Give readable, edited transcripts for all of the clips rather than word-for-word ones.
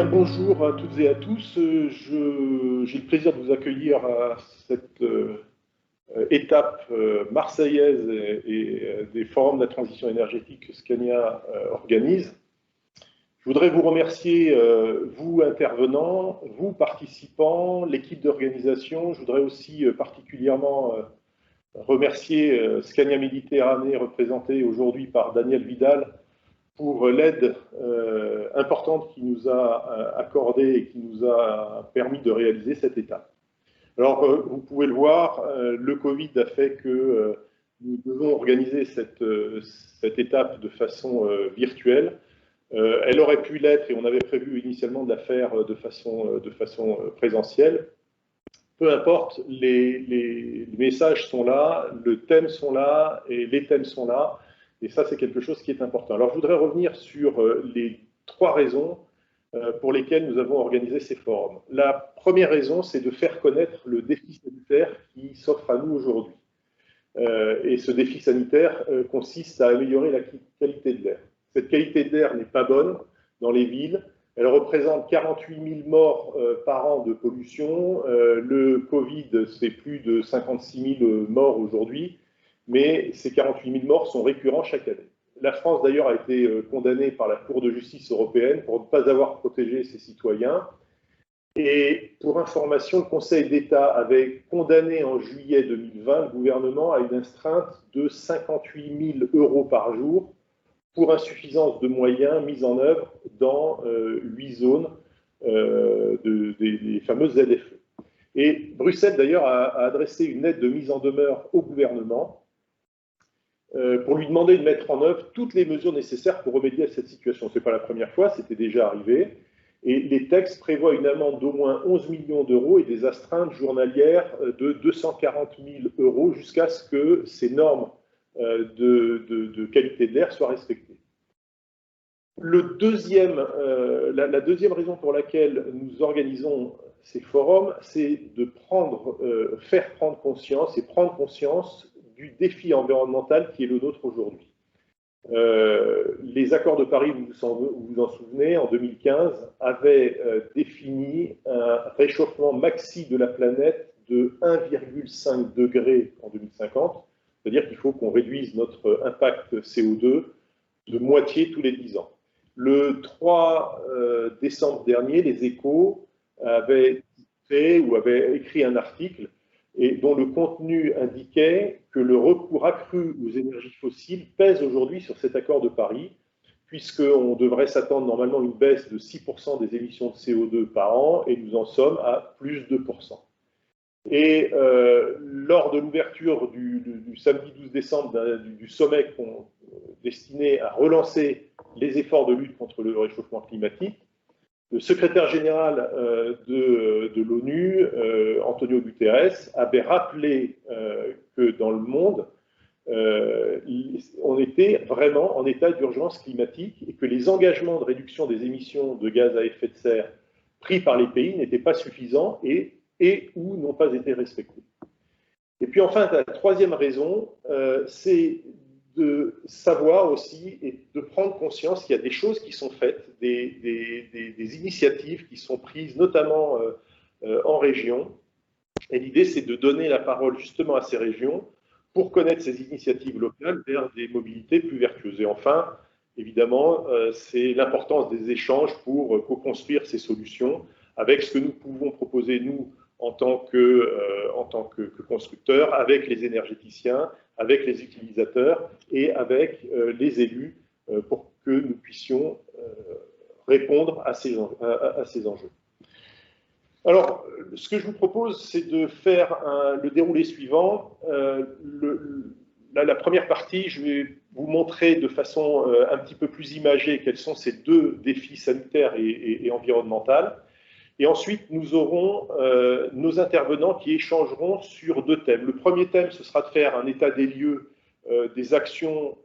Bien, bonjour à toutes et à tous. J'ai le plaisir de vous accueillir à cette étape marseillaise et des forums de la transition énergétique que Scania organise. Je voudrais vous remercier, vous intervenants, vous participants, l'équipe d'organisation. Je voudrais aussi particulièrement remercier Scania Méditerranée, représentée aujourd'hui par Daniel Vidal, pour l'aide importante qu'il nous a accordée et qui nous a permis de réaliser cette étape. Alors, vous pouvez le voir, le Covid a fait que nous devons organiser cette étape de façon virtuelle. Elle aurait pu l'être, et on avait prévu initialement de la faire de façon présentielle. Peu importe, les messages sont là, le thème sont là, et les thèmes sont là. Et ça, c'est quelque chose qui est important. Alors, je voudrais revenir sur les 3 raisons pour lesquelles nous avons organisé ces forums. La première raison, c'est de faire connaître le défi sanitaire qui s'offre à nous aujourd'hui. Et ce défi sanitaire consiste à améliorer la qualité de l'air. Cette qualité de l'air n'est pas bonne dans les villes. Elle représente 48 000 morts par an de pollution. Le Covid, c'est plus de 56 000 morts aujourd'hui. Mais ces 48 000 morts sont récurrents chaque année. La France, d'ailleurs, a été condamnée par la Cour de justice européenne pour ne pas avoir protégé ses citoyens. Et pour information, le Conseil d'État avait condamné en juillet 2020 le gouvernement à une astreinte de 58 000 € par jour pour insuffisance de moyens mis en œuvre dans 8 zones des fameuses ZFE. Et Bruxelles, d'ailleurs, a adressé une lettre de mise en demeure au gouvernement pour lui demander de mettre en œuvre toutes les mesures nécessaires pour remédier à cette situation. Ce n'est pas la première fois, c'était déjà arrivé. Et les textes prévoient une amende d'au moins 11 millions d'euros et des astreintes journalières de 240 000 € jusqu'à ce que ces normes de qualité de l'air soient respectées. La deuxième raison pour laquelle nous organisons ces forums, c'est de faire prendre conscience et prendre conscience du défi environnemental qui est le nôtre aujourd'hui. Les accords de Paris, vous vous en souvenez, en 2015, avaient défini un réchauffement maxi de la planète de 1,5 degré en 2050, c'est-à-dire qu'il faut qu'on réduise notre impact CO2 de moitié tous les 10 ans. Le 3 décembre dernier, les Échos avaient écrit un article et dont le contenu indiquait que le recours accru aux énergies fossiles pèse aujourd'hui sur cet accord de Paris, puisqu'on devrait s'attendre normalement à une baisse de 6% des émissions de CO2 par an, et nous en sommes à plus 2%. Et lors de l'ouverture du samedi 12 décembre du sommet destiné à relancer les efforts de lutte contre le réchauffement climatique, le secrétaire général de l'ONU, Antonio Guterres, avait rappelé que dans le monde, on était vraiment en état d'urgence climatique et que les engagements de réduction des émissions de gaz à effet de serre pris par les pays n'étaient pas suffisants et ou n'ont pas été respectés. Et puis enfin, la troisième raison, c'est de savoir aussi et de prendre conscience qu'il y a des choses qui sont faites, des initiatives qui sont prises, notamment en région. Et l'idée, c'est de donner la parole justement à ces régions pour connaître ces initiatives locales vers des mobilités plus vertueuses. Et enfin, évidemment, c'est l'importance des échanges pour co-construire ces solutions avec ce que nous pouvons proposer, nous, en tant que constructeurs, avec les énergéticiens, avec les utilisateurs et avec les élus pour que nous puissions répondre à ces enjeux. Alors, ce que je vous propose, c'est de faire le déroulé suivant. La première partie, je vais vous montrer de façon un petit peu plus imagée quels sont ces 2 défis sanitaires et environnementaux. Et ensuite, nous aurons nos intervenants qui échangeront sur 2 thèmes. Le premier thème, ce sera de faire un état des lieux des actions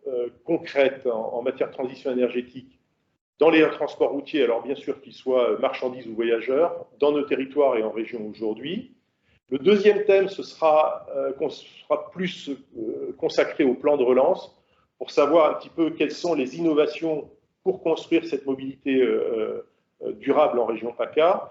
concrètes en matière de transition énergétique dans les transports routiers, alors bien sûr qu'ils soient marchandises ou voyageurs, dans nos territoires et en région aujourd'hui. Le deuxième thème, ce sera plus consacré au plan de relance, pour savoir un petit peu quelles sont les innovations pour construire cette mobilité durable en région PACA.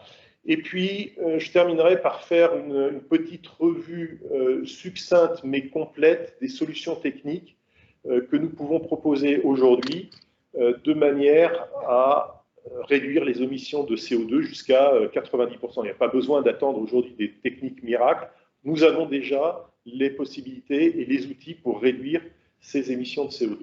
Et puis, je terminerai par faire une petite revue succincte mais complète des solutions techniques que nous pouvons proposer aujourd'hui de manière à réduire les émissions de CO2 jusqu'à 90%. Il n'y a pas besoin d'attendre aujourd'hui des techniques miracles. Nous avons déjà les possibilités et les outils pour réduire ces émissions de CO2.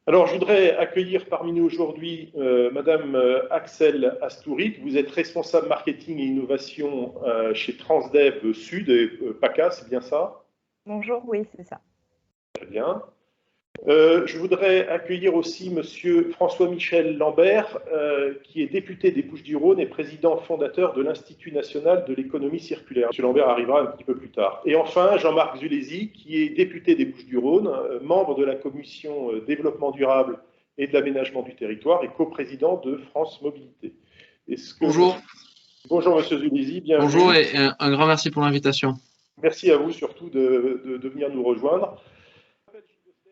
Alors, je voudrais accueillir parmi nous aujourd'hui Madame Axel Astourit. Vous êtes responsable marketing et innovation chez Transdev Sud, PACA, c'est bien ça? Bonjour, oui, c'est ça. Très bien. Je voudrais accueillir aussi Monsieur François-Michel Lambert, qui est député des Bouches-du-Rhône et président fondateur de l'Institut national de l'économie circulaire. Monsieur Lambert arrivera un petit peu plus tard. Et enfin, Jean-Marc Zulesi, qui est député des Bouches-du-Rhône, membre de la commission développement durable et de l'aménagement du territoire et coprésident de France Mobilité. Bonjour. Bonjour Monsieur Zulesi, bienvenue. Bonjour et un grand merci pour l'invitation. Merci à vous surtout de venir nous rejoindre.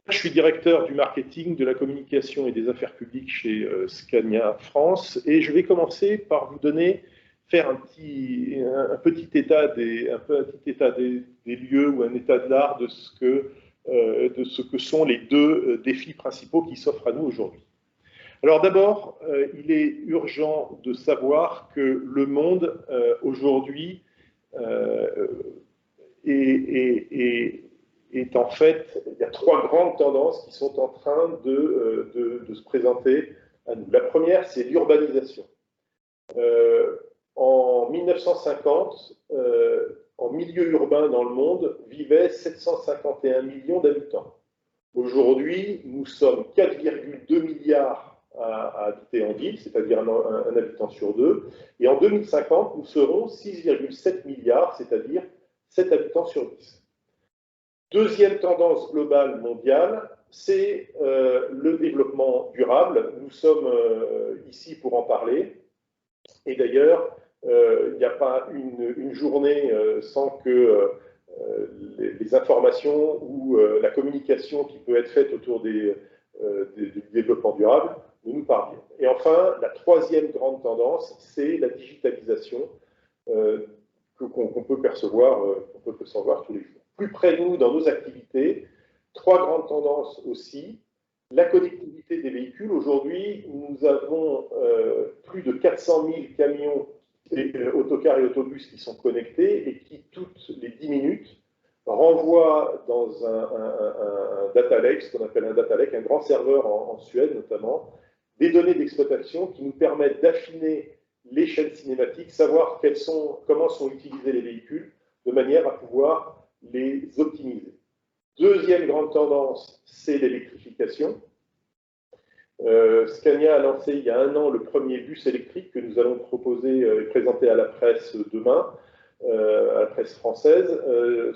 Je suis directeur du marketing, de la communication et des affaires publiques chez Scania France et je vais commencer par vous faire un petit état des lieux ou un état de l'art de ce que sont les deux défis principaux qui s'offrent à nous aujourd'hui. Alors d'abord, il est urgent de savoir que le monde aujourd'hui est en fait, il y a trois grandes tendances qui sont en train de se présenter à nous. La première, c'est l'urbanisation. En 1950, en milieu urbain dans le monde, vivaient 751 millions d'habitants. Aujourd'hui, nous sommes 4,2 milliards à habiter en ville, c'est-à-dire un habitant sur deux. Et en 2050, nous serons 6,7 milliards, c'est-à-dire 7 habitants sur 10. Deuxième tendance globale mondiale, c'est le développement durable. Nous sommes ici pour en parler. Et d'ailleurs, il n'y a pas une journée sans que les informations ou la communication qui peut être faite autour du développement durable nous parviennent. Et enfin, la troisième grande tendance, c'est la digitalisation qu'on peut percevoir tous les jours. Plus près de nous dans nos activités, trois grandes tendances aussi. La connectivité des véhicules. Aujourd'hui, nous avons plus de 400 000 camions, autocars et autobus qui sont connectés et qui, toutes les 10 minutes, renvoient dans un data lake, ce qu'on appelle un data lake, un grand serveur en Suède notamment, des données d'exploitation qui nous permettent d'affiner les chaînes cinématiques, savoir comment sont utilisés les véhicules, de manière à pouvoir les optimiser. Deuxième grande tendance, c'est l'électrification. Scania a lancé il y a 1 an le premier bus électrique que nous allons proposer et présenter à la presse demain, à la presse française.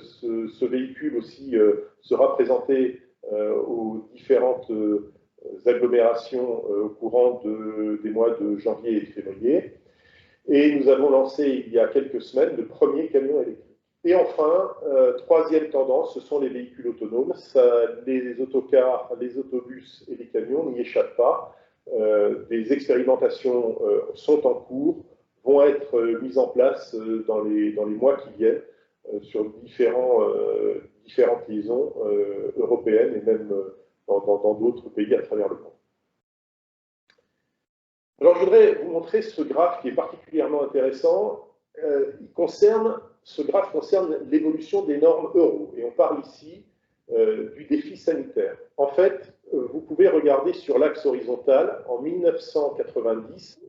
Ce véhicule aussi sera présenté aux différentes agglomérations au courant des mois de janvier et de février. Et nous avons lancé il y a quelques semaines le premier camion électrique. Et enfin, troisième tendance, ce sont les véhicules autonomes. Les autocars, les autobus et les camions n'y échappent pas. Des expérimentations sont en cours, vont être mises en place dans les mois qui viennent sur différentes liaisons européennes et même dans d'autres pays à travers le monde. Alors, je voudrais vous montrer ce graphe qui est particulièrement intéressant. Ce graphe concerne l'évolution des normes Euro. Et on parle ici du défi sanitaire. En fait, vous pouvez regarder sur l'axe horizontal, en 1990,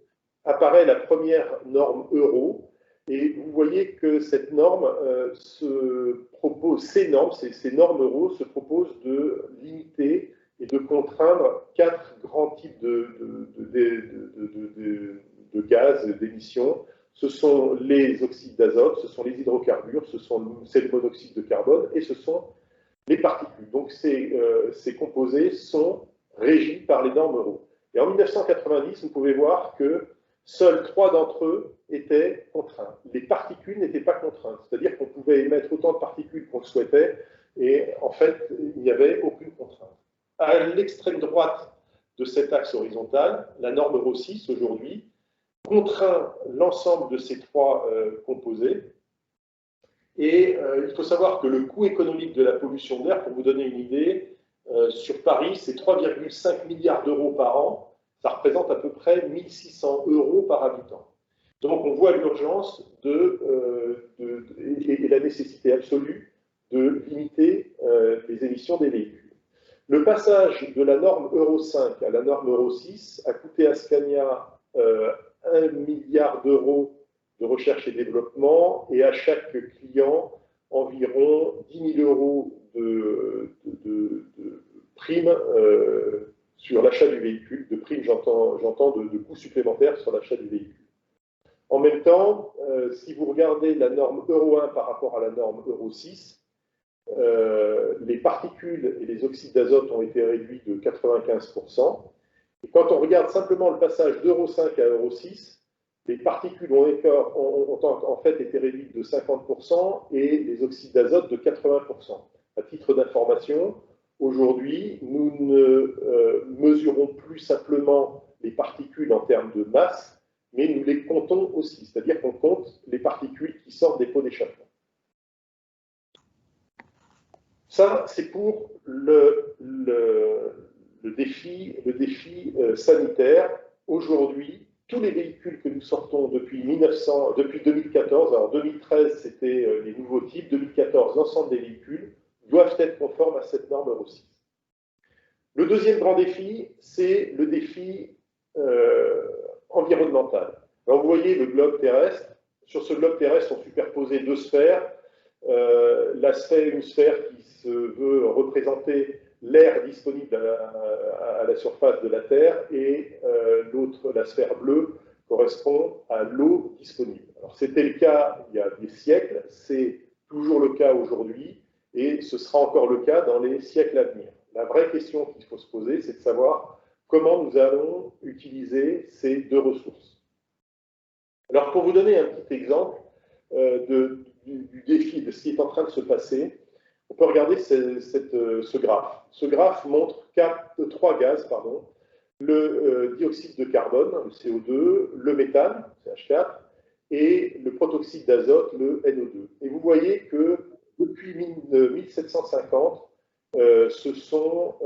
apparaît la première norme Euro. Et vous voyez que cette norme ces normes Euro se proposent de limiter et de contraindre 4 grands types de gaz, d'émissions. Ce sont les oxydes d'azote, ce sont les hydrocarbures, c'est le monoxyde de carbone et ce sont les particules. Donc ces composés sont régis par les normes Euro. Et en 1990, vous pouvez voir que seuls 3 d'entre eux étaient contraints. Les particules n'étaient pas contraintes, c'est-à-dire qu'on pouvait émettre autant de particules qu'on le souhaitait et en fait, il n'y avait aucune contrainte. À l'extrême droite de cet axe horizontal, la norme Euro 6 aujourd'hui, contraint l'ensemble de ces trois composés. Et il faut savoir que le coût économique de la pollution de l'air, pour vous donner une idée, sur Paris, c'est 3,5 milliards d'euros par an. Ça représente à peu près 1 600 euros par habitant. Donc on voit l'urgence et la nécessité absolue de limiter les émissions des véhicules. Le passage de la norme Euro 5 à la norme Euro 6 a coûté à Scania 1 milliard d'euros de recherche et développement et à chaque client environ 10 000 euros de primes sur l'achat du véhicule. De primes, j'entends de coûts supplémentaires sur l'achat du véhicule. En même temps, si vous regardez la norme Euro 1 par rapport à la norme Euro 6, les particules et les oxydes d'azote ont été réduits de 95%. Et quand on regarde simplement le passage d'Euro 5 à Euro 6, les particules ont en fait été réduites de 50% et les oxydes d'azote de 80%. À titre d'information, aujourd'hui, nous ne mesurons plus simplement les particules en termes de masse, mais nous les comptons aussi, c'est-à-dire qu'on compte les particules qui sortent des pots d'échappement. Ça, c'est pour le défi sanitaire. Aujourd'hui, tous les véhicules que nous sortons depuis 2014, alors 2013 c'était les nouveaux types, 2014 l'ensemble des véhicules, doivent être conformes à cette norme Euro 6. Le deuxième grand défi, c'est le défi environnemental. Alors vous voyez le globe terrestre. Sur ce globe terrestre sont superposées deux sphères. Une sphère qui se veut représenter l'air disponible à la surface de la Terre et l'autre, la sphère bleue, correspond à l'eau disponible. Alors c'était le cas il y a des siècles, c'est toujours le cas aujourd'hui et ce sera encore le cas dans les siècles à venir. La vraie question qu'il faut se poser, c'est de savoir comment nous allons utiliser ces deux ressources. Alors pour vous donner un petit exemple du défi, de ce qui est en train de se passer, on peut regarder ce graphe. Ce graphe montre trois gaz, le dioxyde de carbone, le CO2, le méthane, CH4, et le protoxyde d'azote, le NO2. Et vous voyez que depuis 1750, ce sont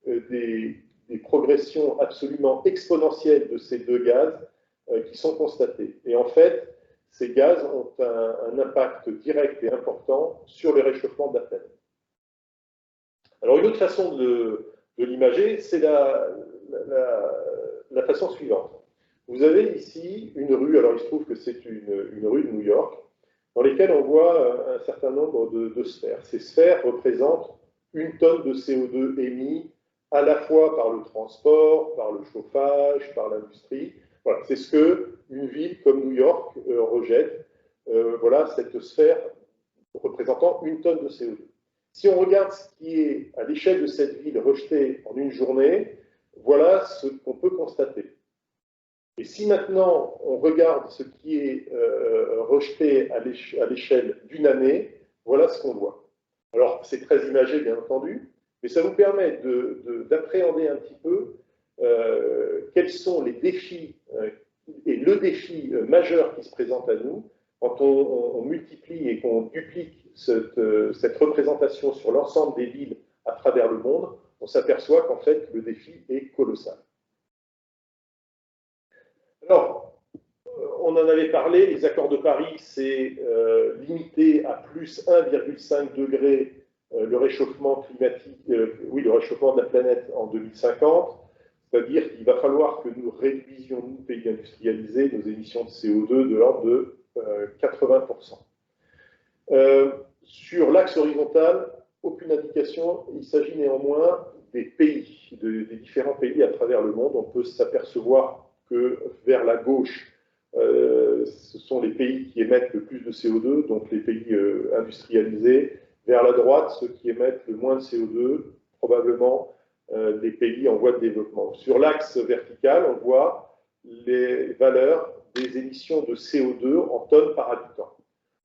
des progressions absolument exponentielles de ces deux gaz qui sont constatées. Et en fait, ces gaz ont un impact direct et important sur le réchauffement de la planète. Alors, une autre façon de l'imager, c'est la façon suivante. Vous avez ici une rue, alors il se trouve que c'est une rue de New York, dans laquelle on voit un certain nombre de sphères. Ces sphères représentent 1 tonne de CO2 émis à la fois par le transport, par le chauffage, par l'industrie. Voilà, c'est ce qu'une ville comme New York rejette. Voilà cette sphère représentant 1 tonne de CO2. Si on regarde ce qui est à l'échelle de cette ville rejeté en une journée, voilà ce qu'on peut constater. Et si maintenant on regarde ce qui est rejeté à l'échelle d'une année, voilà ce qu'on voit. Alors c'est très imagé bien entendu, mais ça vous permet d'appréhender un petit peu quels sont les défis et le défi majeur qui se présente à nous quand on multiplie et qu'on duplique cette représentation sur l'ensemble des villes à travers le monde. On s'aperçoit qu'en fait le défi est colossal. Alors, on en avait parlé, les accords de Paris, c'est limité à plus 1,5 degré le réchauffement climatique, le réchauffement de la planète en 2050, c'est-à-dire qu'il va falloir que nous réduisions, nous, pays industrialisés, nos émissions de CO2 de l'ordre de 80%. Sur l'axe horizontal, aucune indication, il s'agit néanmoins des pays, des différents pays à travers le monde. On peut s'apercevoir que vers la gauche, ce sont les pays qui émettent le plus de CO2, donc les pays industrialisés. Vers la droite, ceux qui émettent le moins de CO2, probablement les pays en voie de développement. Sur l'axe vertical, on voit les valeurs des émissions de CO2 en tonnes par habitant.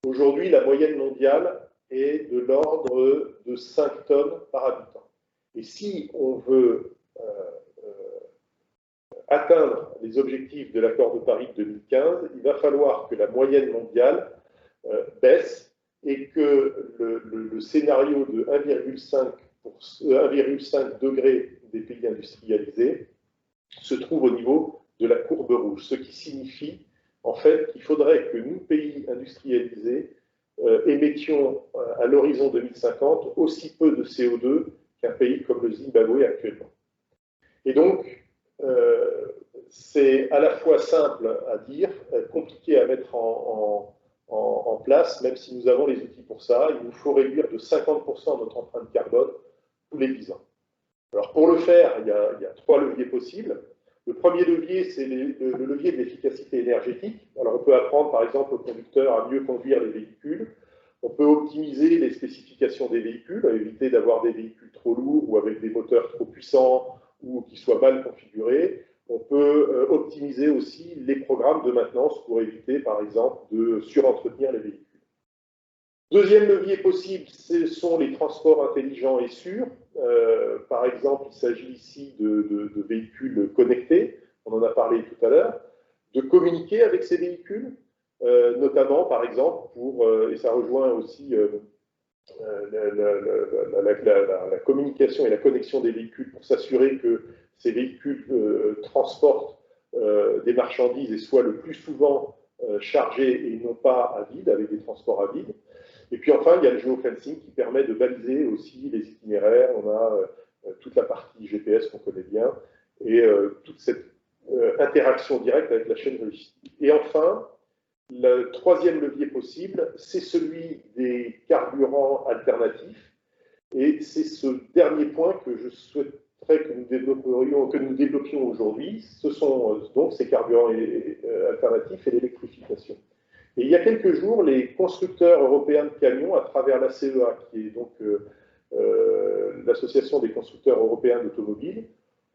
Aujourd'hui, la moyenne mondiale est de l'ordre de 5 tonnes par habitant. Et si on veut atteindre les objectifs de l'accord de Paris de 2015, il va falloir que la moyenne mondiale baisse et que le scénario de 1,5 degré des pays industrialisés se trouve au niveau de la courbe rouge, ce qui signifie en fait qu'il faudrait que nous, pays industrialisés, émettions à l'horizon 2050 aussi peu de CO2 qu'un pays comme le Zimbabwe actuellement. Et donc, c'est à la fois simple à dire, compliqué à mettre en place, même si nous avons les outils pour ça. Il nous faut réduire de 50% notre empreinte carbone tous les 10 ans. Alors, pour le faire, il y a 3 leviers possibles. Le premier levier, c'est le levier de l'efficacité énergétique. Alors, on peut apprendre, par exemple, aux conducteurs à mieux conduire les véhicules. On peut optimiser les spécifications des véhicules, à éviter d'avoir des véhicules trop lourds ou avec des moteurs trop puissants ou qui soient mal configurés. On peut optimiser aussi les programmes de maintenance pour éviter, par exemple, de surentretenir les véhicules. Deuxième levier possible, ce sont les transports intelligents et sûrs. Par exemple, il s'agit ici de véhicules connectés, on en a parlé tout à l'heure, de communiquer avec ces véhicules, notamment, par exemple, et ça rejoint aussi la communication et la connexion des véhicules pour s'assurer que ces véhicules transportent des marchandises et soient le plus souvent chargés et non pas à vide, avec des transports à vide. Et puis enfin, il y a le géofencing qui permet de baliser aussi les itinéraires. On a toute la partie GPS qu'on connaît bien et toute cette interaction directe avec la chaîne logistique. Et enfin, le troisième levier possible, c'est celui des carburants alternatifs. Et c'est ce dernier point que je souhaiterais que nous développions aujourd'hui. Ce sont donc ces carburants alternatifs et l'électrification. Et il y a quelques jours, les constructeurs européens de camions, à travers la CEA, qui est donc l'Association des constructeurs européens d'automobiles,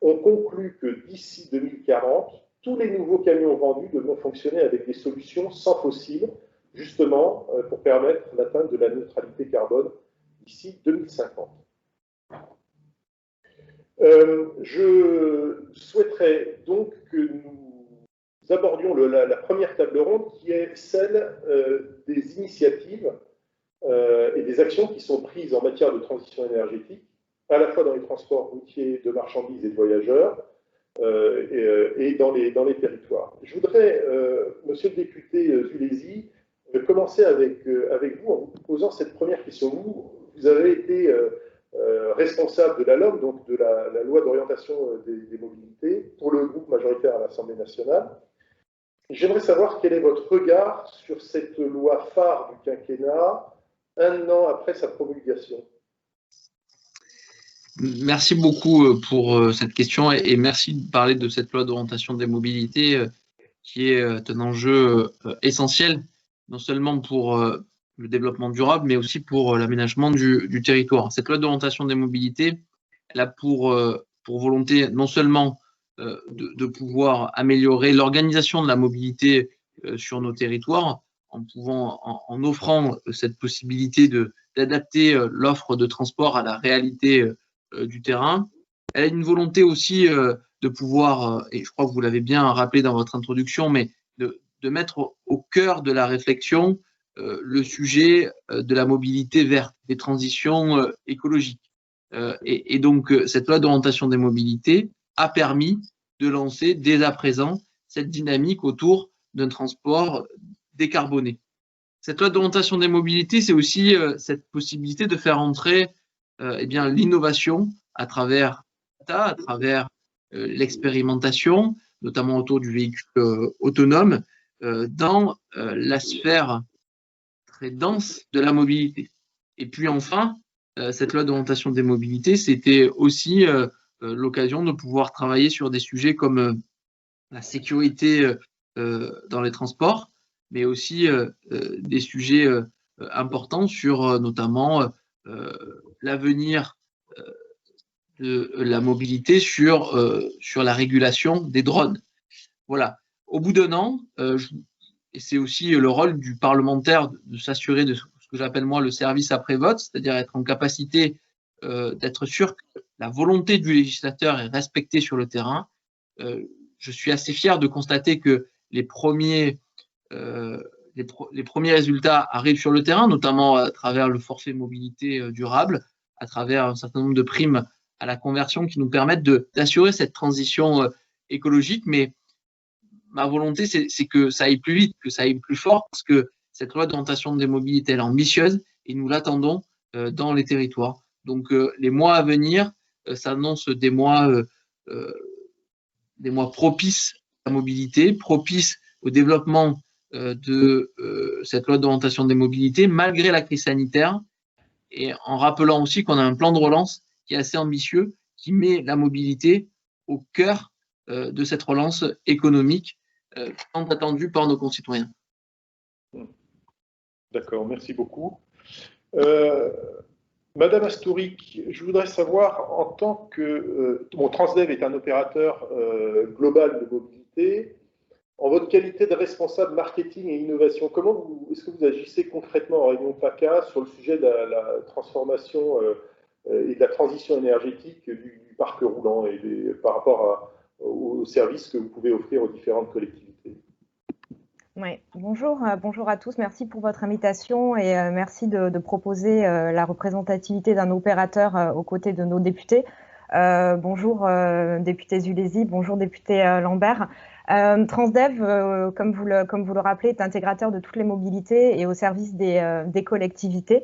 ont conclu que d'ici 2040, tous les nouveaux camions vendus devront fonctionner avec des solutions sans fossiles, justement pour permettre l'atteinte de la neutralité carbone d'ici 2050. Je souhaiterais donc que nous abordions la première table ronde, qui est celle des initiatives et des actions qui sont prises en matière de transition énergétique, à la fois dans les transports routiers de marchandises et de voyageurs, et dans les territoires. Je voudrais, monsieur le député Zulesi, commencer avec vous en vous posant cette première question. Vous avez été responsable de la LOM, donc de la loi d'orientation des mobilités, pour le groupe majoritaire à l'Assemblée nationale. J'aimerais savoir quel est votre regard sur cette loi phare du quinquennat, un an après sa promulgation. Merci beaucoup pour cette question et merci de parler de cette loi d'orientation des mobilités qui est un enjeu essentiel, non seulement pour le développement durable, mais aussi pour l'aménagement du territoire. Cette loi d'orientation des mobilités, elle a pour volonté non seulement de pouvoir améliorer l'organisation de la mobilité sur nos territoires, en offrant cette possibilité d'adapter l'offre de transport à la réalité du terrain. Elle a une volonté aussi de pouvoir, et je crois que vous l'avez bien rappelé dans votre introduction, mais de mettre au cœur de la réflexion le sujet de la mobilité verte, des transitions écologiques. Et donc, cette loi d'orientation des mobilités a permis de lancer dès à présent cette dynamique autour d'un transport décarboné. Cette loi d'orientation des mobilités, c'est aussi cette possibilité de faire entrer l'innovation à travers l'expérimentation, notamment autour du véhicule autonome, dans la sphère très dense de la mobilité. Et puis enfin, cette loi d'orientation des mobilités, c'était aussi l'occasion de pouvoir travailler sur des sujets comme la sécurité dans les transports, mais aussi des sujets importants sur notamment l'avenir de la mobilité sur la régulation des drones. Voilà. Au bout d'un an, et c'est aussi le rôle du parlementaire de s'assurer de ce que j'appelle moi le service après-vote, c'est-à-dire être en capacité d'être sûr que la volonté du législateur est respectée sur le terrain. je suis assez fier de constater que les premiers résultats arrivent sur le terrain, notamment à travers le forfait mobilité durable, à travers un certain nombre de primes à la conversion qui nous permettent d'assurer cette transition écologique. Mais ma volonté, c'est que ça aille plus vite, que ça aille plus fort, parce que cette loi d'orientation des mobilités, elle est ambitieuse et nous l'attendons dans les territoires. Donc, les mois à venir s'annoncent des mois propices à la mobilité, propices au développement de cette loi d'orientation des mobilités, malgré la crise sanitaire, et en rappelant aussi qu'on a un plan de relance qui est assez ambitieux, qui met la mobilité au cœur de cette relance économique tant attendue par nos concitoyens. D'accord, merci beaucoup. Madame Astourik, je voudrais savoir, en tant que Transdev est un opérateur global de mobilité, en votre qualité de responsable marketing et innovation, comment est-ce que vous agissez concrètement en Réunion PACA sur le sujet de la transformation et de la transition énergétique du parc roulant et par rapport aux services que vous pouvez offrir aux différentes collectivités? Oui, bonjour à tous, merci pour votre invitation et merci de proposer la représentativité d'un opérateur aux côtés de nos députés. Bonjour député Zulesi, bonjour député Lambert. Transdev, comme vous le rappelez, est intégrateur de toutes les mobilités et au service des collectivités.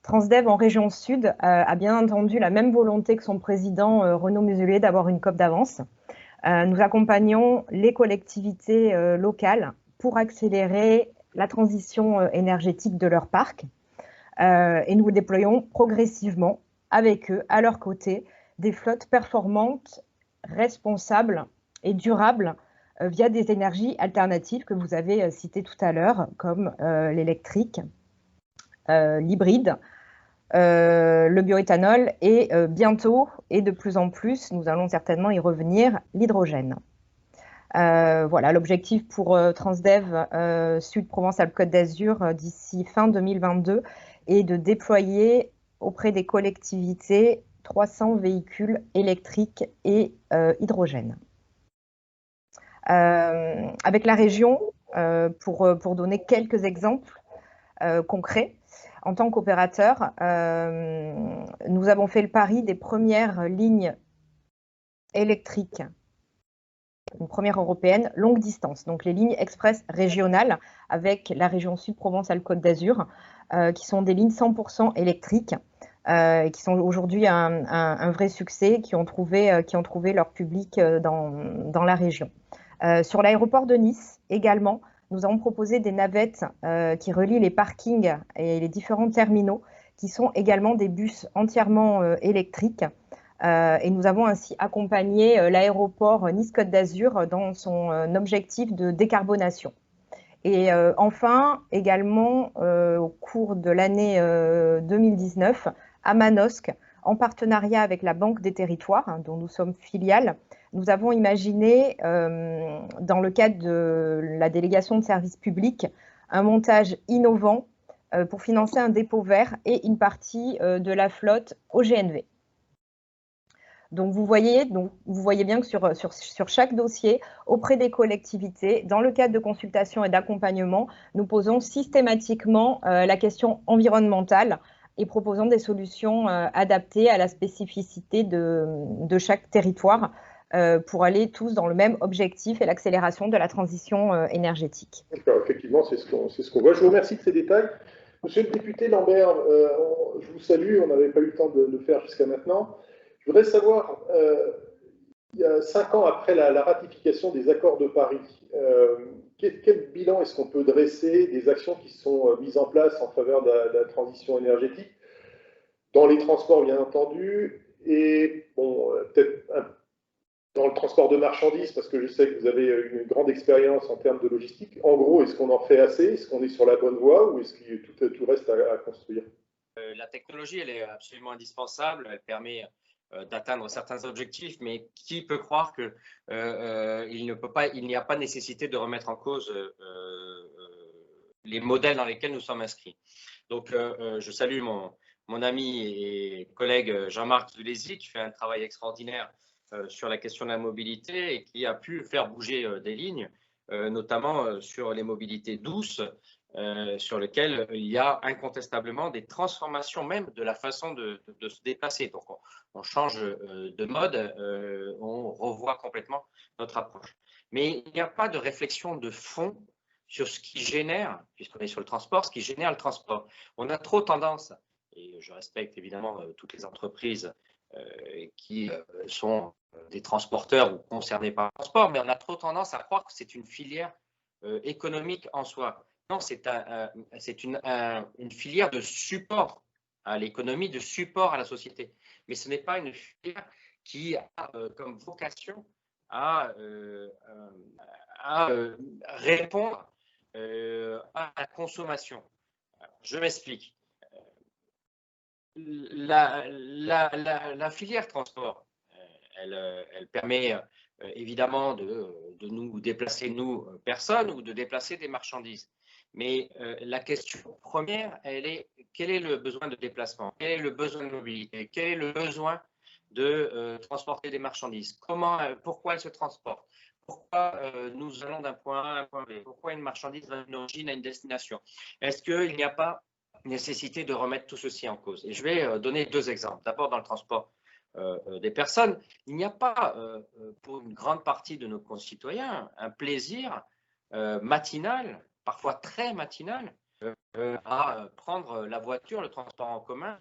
Transdev en région Sud a bien entendu la même volonté que son président Renaud Muselier d'avoir une COP d'avance. Nous accompagnons les collectivités locales pour accélérer la transition énergétique de leur parc. Et nous déployons progressivement avec eux, à leur côté, des flottes performantes, responsables et durables via des énergies alternatives que vous avez citées tout à l'heure, comme l'électrique, l'hybride, le bioéthanol et bientôt, et de plus en plus, nous allons certainement y revenir, l'hydrogène. Voilà, l'objectif pour Transdev Sud Provence-Alpes-Côte d'Azur d'ici fin 2022 est de déployer auprès des collectivités 300 véhicules électriques et hydrogène. Avec la région, pour donner quelques exemples concrets, en tant qu'opérateur, nous avons fait le pari des premières lignes électriques, une première européenne, longue distance, donc les lignes express régionales avec la région Sud Provence-Alpes-Côte d'Azur, qui sont des lignes 100% électriques, qui sont aujourd'hui un vrai succès, qui ont trouvé leur public dans la région. Sur l'aéroport de Nice également, nous avons proposé des navettes qui relient les parkings et les différents terminaux, qui sont également des bus entièrement électriques. Et nous avons ainsi accompagné l'aéroport Nice-Côte d'Azur dans son objectif de décarbonation. Et enfin, également, au cours de l'année 2019, à Manosque, en partenariat avec la Banque des Territoires, dont nous sommes filiales, nous avons imaginé, dans le cadre de la délégation de services publics, un montage innovant pour financer un dépôt vert et une partie de la flotte au GNV. Donc vous voyez bien que sur chaque dossier, auprès des collectivités, dans le cadre de consultation et d'accompagnement, nous posons systématiquement la question environnementale et proposons des solutions adaptées à la spécificité de chaque territoire pour aller tous dans le même objectif et l'accélération de la transition énergétique. Effectivement, c'est ce qu'on voit. Je vous remercie de ces détails. Monsieur le député Lambert, je vous salue, on n'avait pas eu le temps de le faire jusqu'à maintenant. Je voudrais savoir, il y a 5 ans après la ratification des accords de Paris, quel bilan est-ce qu'on peut dresser des actions qui sont mises en place en faveur de la transition énergétique, dans les transports bien entendu, et bon, peut-être dans le transport de marchandises, parce que je sais que vous avez une grande expérience en termes de logistique. En gros, est-ce qu'on en fait assez? Est-ce qu'on est sur la bonne voie ou est-ce qu'il tout reste à construire? La technologie, elle est absolument indispensable. Elle permet d'atteindre certains objectifs, mais qui peut croire qu'il n'y a pas nécessité de remettre en cause les modèles dans lesquels nous sommes inscrits. Donc, je salue mon ami et collègue Jean-Marc Zulesi, qui fait un travail extraordinaire sur la question de la mobilité et qui a pu faire bouger des lignes, notamment sur les mobilités douces, sur lesquelles il y a incontestablement des transformations même de la façon de se déplacer. Donc, on change de mode, on revoit complètement notre approche. Mais il n'y a pas de réflexion de fond sur ce qui génère, puisqu'on est sur le transport, ce qui génère le transport. On a trop tendance, et je respecte évidemment toutes les entreprises qui sont des transporteurs ou concernés par le transport, mais on a trop tendance à croire que c'est une filière économique en soi. Non, c'est une filière de support à l'économie, de support à la société. Mais ce n'est pas une filière qui a comme vocation à répondre à la consommation. Je m'explique. La filière transport, elle permet évidemment de nous déplacer, nous, personnes, ou de déplacer des marchandises. Mais la question première, elle est quel est le besoin de déplacement? Quel est le besoin de mobilité? Quel est le besoin de transporter des marchandises? Pourquoi elles se transportent? Pourquoi nous allons d'un point A à un point B? Pourquoi une marchandise va d'une origine à une destination? Est-ce qu'il n'y a pas nécessité de remettre tout ceci en cause? Et je vais donner deux exemples. D'abord, dans le transport des personnes, il n'y a pas, pour une grande partie de nos concitoyens, un plaisir matinal, parfois très matinal, à prendre la voiture, le transport en commun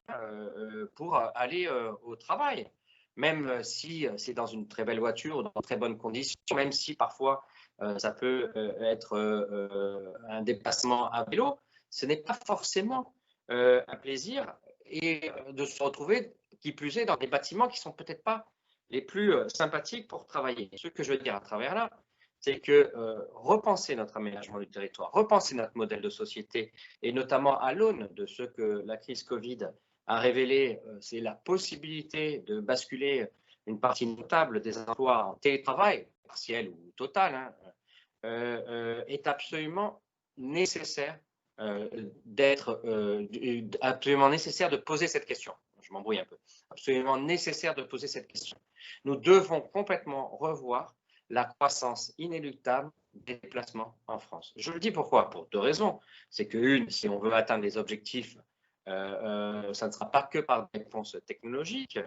pour aller au travail. Même si c'est dans une très belle voiture, dans de très bonnes conditions, même si parfois ça peut être un déplacement à vélo, ce n'est pas forcément un plaisir et de se retrouver, qui plus est, dans des bâtiments qui ne sont peut-être pas les plus sympathiques pour travailler. Ce que je veux dire à travers là, c'est que repenser notre aménagement du territoire, repenser notre modèle de société, et notamment à l'aune de ce que la crise Covid a révélé, c'est la possibilité de basculer une partie notable des emplois en télétravail, partiel ou total, hein, est absolument nécessaire absolument nécessaire de poser cette question. Je m'embrouille un peu. Absolument nécessaire de poser cette question. Nous devons complètement revoir la croissance inéluctable des déplacements en France. Je le dis pourquoi? Pour deux raisons. C'est que, une, si on veut atteindre les objectifs, ça ne sera pas que par des réponses technologiques.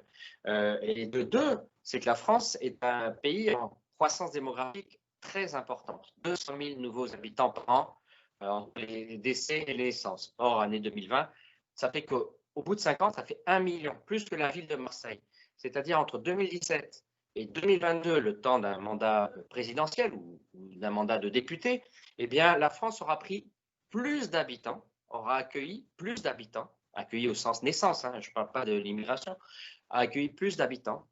Et de deux, c'est que la France est un pays en croissance démographique très importante. 200 000 nouveaux habitants par an entre les décès et les naissances. Or, année 2020, ça fait qu'au bout de 5 ans, ça fait 1 million, plus que la ville de Marseille. C'est-à-dire entre 2017 et 2022, le temps d'un mandat présidentiel ou d'un mandat de député, eh bien, la France aura pris plus d'habitants, aura accueilli plus d'habitants, accueilli au sens naissance, hein, je ne parle pas de l'immigration, a accueilli plus d'habitants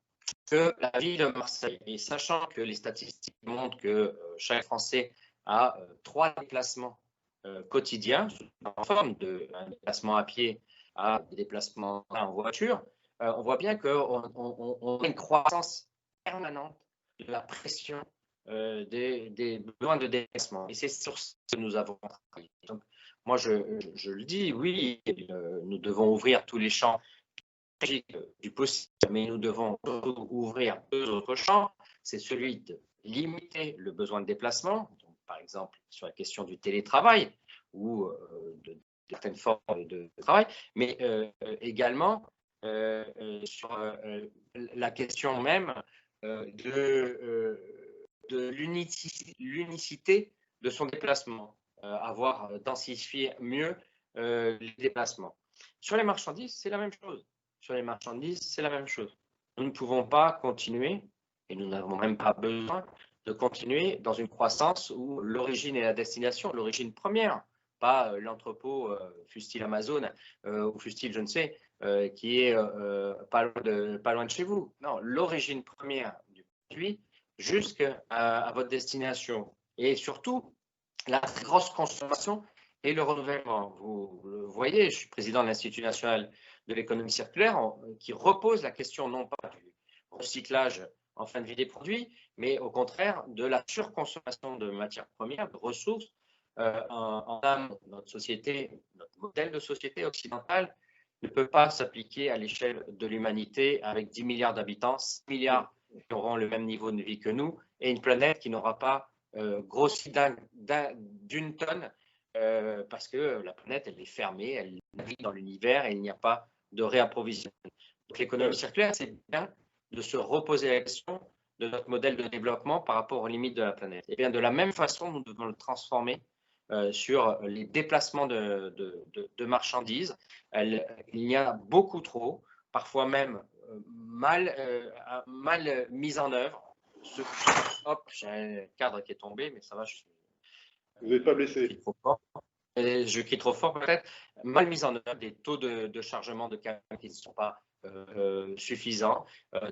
que la ville de Marseille. Et sachant que les statistiques montrent que chaque Français a 3 déplacements quotidiens, en forme d'un déplacement à pied à des déplacements en voiture, on voit bien qu'on a une croissance permanente de la pression des besoins de déplacement. Et c'est sur ce que nous avons travaillé. Donc, moi, je le dis, oui, nous devons ouvrir tous les champs du possible, mais nous devons ouvrir deux autres champs. C'est celui de limiter le besoin de déplacement, donc, par exemple sur la question du télétravail ou de certaines formes de travail, mais également sur la question même de l'unicité de son déplacement, avoir densifié mieux les déplacements. Sur les marchandises, c'est la même chose. Sur les marchandises, c'est la même chose. Nous ne pouvons pas continuer, et nous n'avons même pas besoin de continuer dans une croissance où l'origine et la destination, l'origine première, pas l'entrepôt, fût-il Amazon ou fût-il je ne sais, qui est pas loin de chez vous. Non, l'origine première du produit jusqu'à votre destination. Et surtout, la très grosse consommation et le renouvellement. Vous le voyez, je suis président de l'Institut national de l'économie circulaire qui repose la question non pas du recyclage en fin de vie des produits, mais au contraire de la surconsommation de matières premières, de ressources en amont. Notre société, notre modèle de société occidentale ne peut pas s'appliquer à l'échelle de l'humanité avec 10 milliards d'habitants, 6 milliards qui auront le même niveau de vie que nous, et une planète qui n'aura pas grossi d'une tonne, parce que la planète, elle est fermée, elle navigue dans l'univers et il n'y a pas de réapprovisionnement. Donc l'économie circulaire, c'est bien de se reposer la question de notre modèle de développement par rapport aux limites de la planète. Et bien de la même façon, nous devons le transformer sur les déplacements de marchandises. Il y a beaucoup trop, parfois même mal mis en œuvre. Hop, j'ai un cadre qui est tombé, mais ça va. Vous n'êtes pas blessé? Je crie trop fort peut-être. Mal mis en œuvre, des taux de chargement de camions qui ne sont pas suffisants,